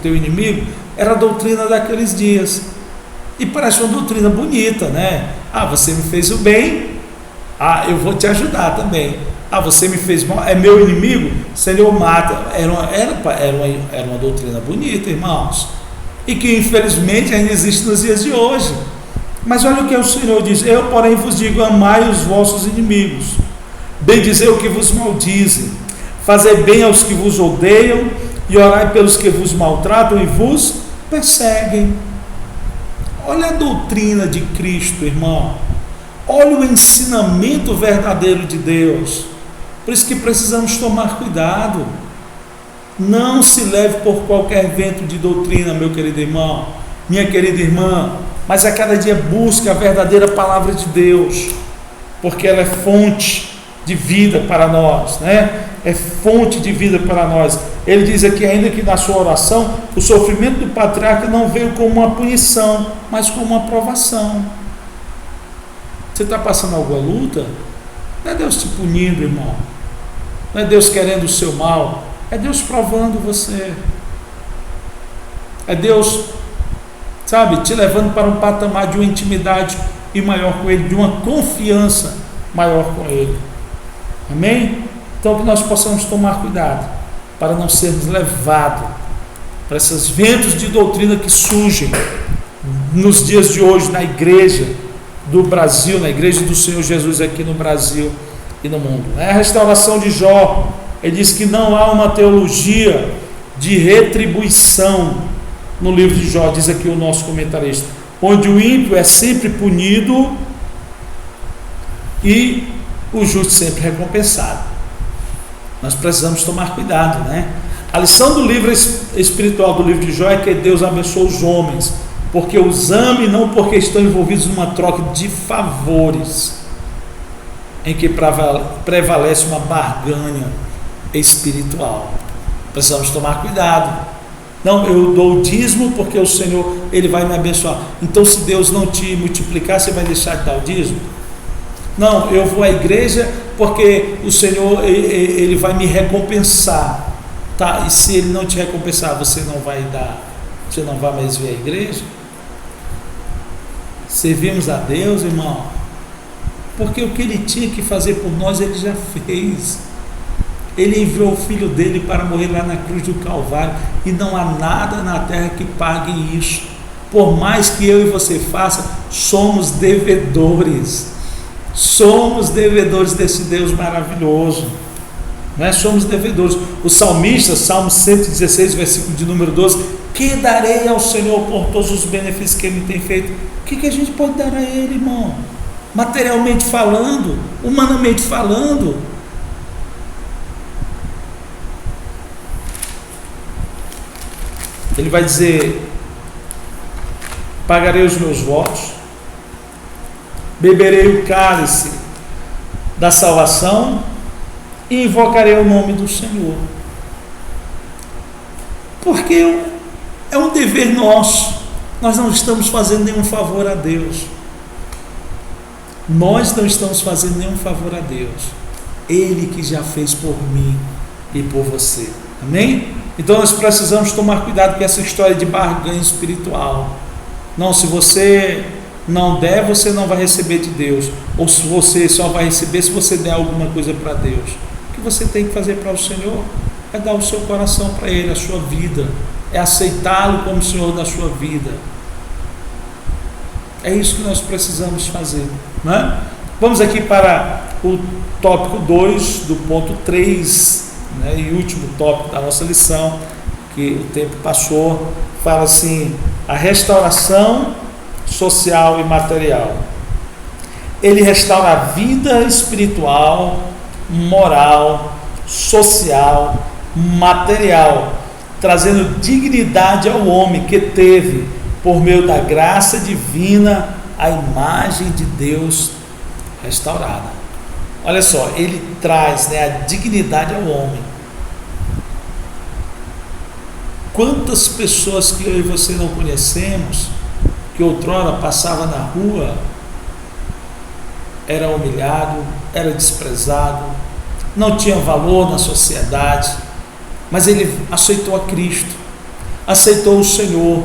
teu inimigo. Era a doutrina daqueles dias, e parece uma doutrina bonita, né? Você me fez o bem, eu vou te ajudar também. você me fez mal, é meu inimigo, Senhor, mata. Era uma doutrina bonita, irmãos, e que infelizmente ainda existe nos dias de hoje. Mas olha o que o Senhor diz: eu, porém, vos digo, amai os vossos inimigos, bendizei o que vos maldizem, fazei bem aos que vos odeiam, e orai pelos que vos maltratam e vos perseguem. Olha a doutrina de Cristo, irmão. Olha o ensinamento verdadeiro de Deus. Por isso que precisamos tomar cuidado. Não se leve por qualquer vento de doutrina, meu querido irmão, minha querida irmã, mas a cada dia busque a verdadeira palavra de Deus, porque ela é fonte de vida para nós, né? É fonte de vida para nós. Ele diz aqui ainda que na sua oração, o sofrimento do patriarca não veio como uma punição, mas como uma provação. Você está passando alguma luta? Não é Deus te punindo, irmão. Não é Deus querendo o seu mal. É Deus provando você. É Deus, sabe, te levando para um patamar de uma intimidade e maior com Ele, de uma confiança maior com Ele. Amém? Então que nós possamos tomar cuidado para não sermos levados para esses ventos de doutrina que surgem nos dias de hoje na igreja do Brasil, na igreja do Senhor Jesus aqui no Brasil e no mundo. A restauração de Jó, ele diz que não há uma teologia de retribuição no livro de Jó, diz aqui o nosso comentarista, onde o ímpio é sempre punido e o justo sempre recompensado. Nós precisamos tomar cuidado, né? A lição do livro espiritual do livro de Jó é que Deus abençoa os homens, porque os ame, não porque estão envolvidos numa troca de favores, em que prevalece uma barganha espiritual. Precisamos tomar cuidado. Não, eu dou o dízimo porque o Senhor, Ele vai me abençoar. Então, se Deus não te multiplicar, você vai deixar de dar o dízimo? Não, eu vou à igreja porque o Senhor, Ele vai me recompensar. Tá? E se Ele não te recompensar, você não vai mais vir à igreja? Servimos a Deus, irmão, porque o que Ele tinha que fazer por nós, Ele já fez. Ele enviou o Filho dele para morrer lá na cruz do Calvário, e não há nada na terra que pague isso. Por mais que eu e você faça, somos devedores desse Deus maravilhoso, né? Somos devedores. O salmista, Salmo 116, versículo de número 12: que darei ao Senhor por todos os benefícios que Ele me tem feito? O que a gente pode dar a Ele, irmão? Materialmente falando, humanamente falando. Ele vai dizer: pagarei os meus votos, beberei o cálice da salvação e invocarei o nome do Senhor. Porque é um dever nosso. Nós não estamos fazendo nenhum favor a Deus. Nós não estamos fazendo nenhum favor a Deus. Ele que já fez por mim e por você. Amém? Então nós precisamos tomar cuidado com essa história de barganha espiritual. Não, se você não der, você não vai receber de Deus. Ou se você só vai receber se você der alguma coisa para Deus. O que você tem que fazer para o Senhor é dar o seu coração para Ele, a sua vida. É aceitá-lo como Senhor da sua vida. É isso que nós precisamos fazer, né? Vamos aqui para o tópico 2 do ponto 3, né, e último tópico da nossa lição, que o tempo passou. Fala assim: a restauração social e material. Ele restaura a vida espiritual, moral, social, material, trazendo dignidade ao homem que teve, por meio da graça divina, a imagem de Deus restaurada. Olha só, ele traz, né, a dignidade ao homem. Quantas pessoas que eu e você não conhecemos, que outrora passava na rua, era humilhado, era desprezado, não tinha valor na sociedade, mas ele aceitou a Cristo, aceitou o Senhor.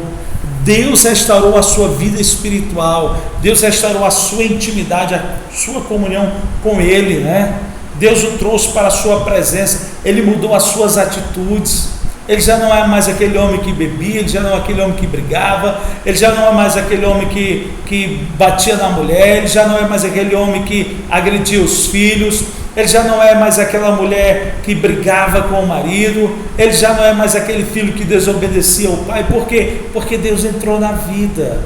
Deus restaurou a sua vida espiritual, Deus restaurou a sua intimidade, a sua comunhão com Ele, né? Deus o trouxe para a sua presença, ele mudou as suas atitudes. Ele já não é mais aquele homem que bebia, ele já não é aquele homem que brigava, ele já não é mais aquele homem que batia na mulher, ele já não é mais aquele homem que agredia os filhos, ele já não é mais aquela mulher que brigava com o marido, ele já não é mais aquele filho que desobedecia ao pai. Por quê? Porque Deus entrou na vida,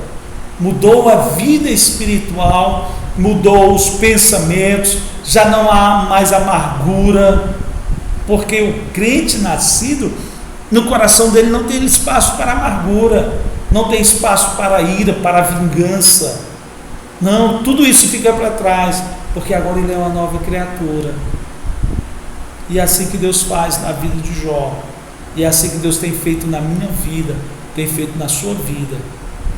mudou a vida espiritual, mudou os pensamentos, já não há mais amargura, porque o crente nascido, no coração dele não tem espaço para amargura, não tem espaço para ira, para vingança. Não, tudo isso fica para trás, porque agora ele é uma nova criatura. E é assim que Deus faz na vida de Jó, e é assim que Deus tem feito na minha vida, tem feito na sua vida.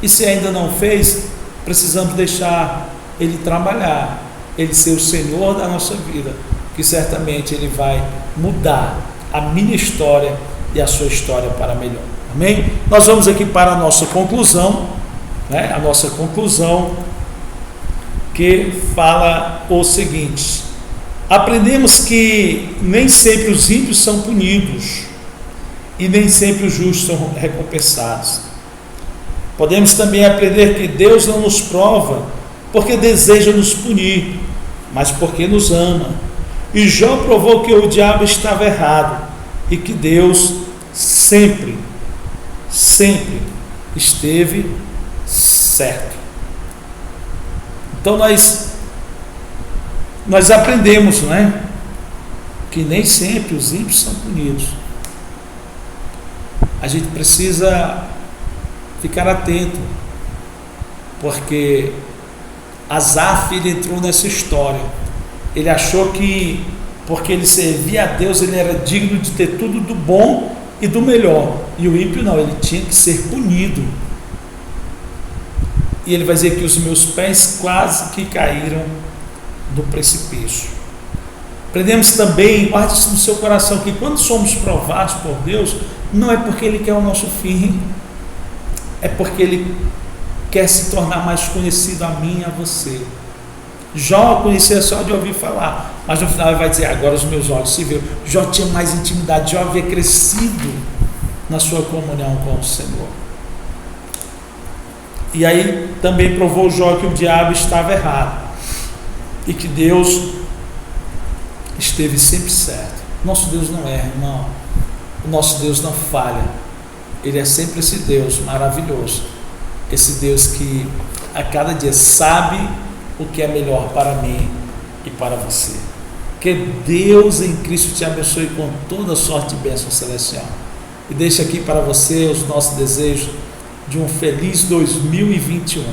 E se ainda não fez, precisamos deixar Ele trabalhar, Ele ser o Senhor da nossa vida, que certamente Ele vai mudar a minha história e a sua história para melhor. Amém? Nós vamos aqui para a nossa conclusão, a nossa conclusão, que fala o seguinte: aprendemos que nem sempre os ímpios são punidos e nem sempre os justos são recompensados. Podemos também aprender que Deus não nos prova porque deseja nos punir, mas porque nos ama. E Jó provou que o diabo estava errado e que Deus sempre esteve certo. Então nós aprendemos, que nem sempre os ímpios são punidos. A gente precisa ficar atento, porque Asaf, ele entrou nessa história. Ele achou que porque ele servia a Deus, ele era digno de ter tudo do bom e do melhor. E o ímpio não, ele tinha que ser punido. E ele vai dizer que os meus pés quase que caíram do precipício. Aprendemos também, guarde isso no seu coração, que quando somos provados por Deus, não é porque Ele quer o nosso fim, é porque Ele quer se tornar mais conhecido a mim e a você. Jó conhecia só de ouvir falar, mas no final ele vai dizer: agora os meus olhos se viram. Jó tinha mais intimidade, Jó havia crescido na sua comunhão com o Senhor. E aí também provou Jó que o diabo estava errado e que Deus esteve sempre certo. Nosso Deus não erra, irmão. O nosso Deus não falha. Ele é sempre esse Deus maravilhoso, esse Deus que a cada dia sabe o que é melhor para mim e para você. Que Deus em Cristo te abençoe com toda sorte de bênção celestial. E deixa aqui para você os nossos desejos de um feliz 2021,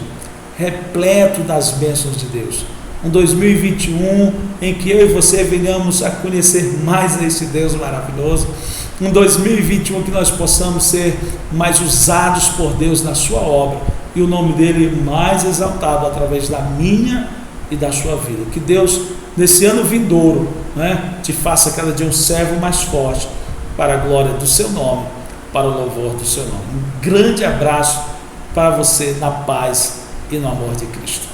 repleto das bênçãos de Deus. Um 2021 em que eu e você venhamos a conhecer mais esse Deus maravilhoso. Um 2021 que nós possamos ser mais usados por Deus na sua obra e o nome dele mais exaltado através da minha e da sua vida. Que Deus, nesse ano vindouro, te faça cada dia um servo mais forte para a glória do seu nome, para o louvor do seu nome. Um grande abraço para você na paz e no amor de Cristo.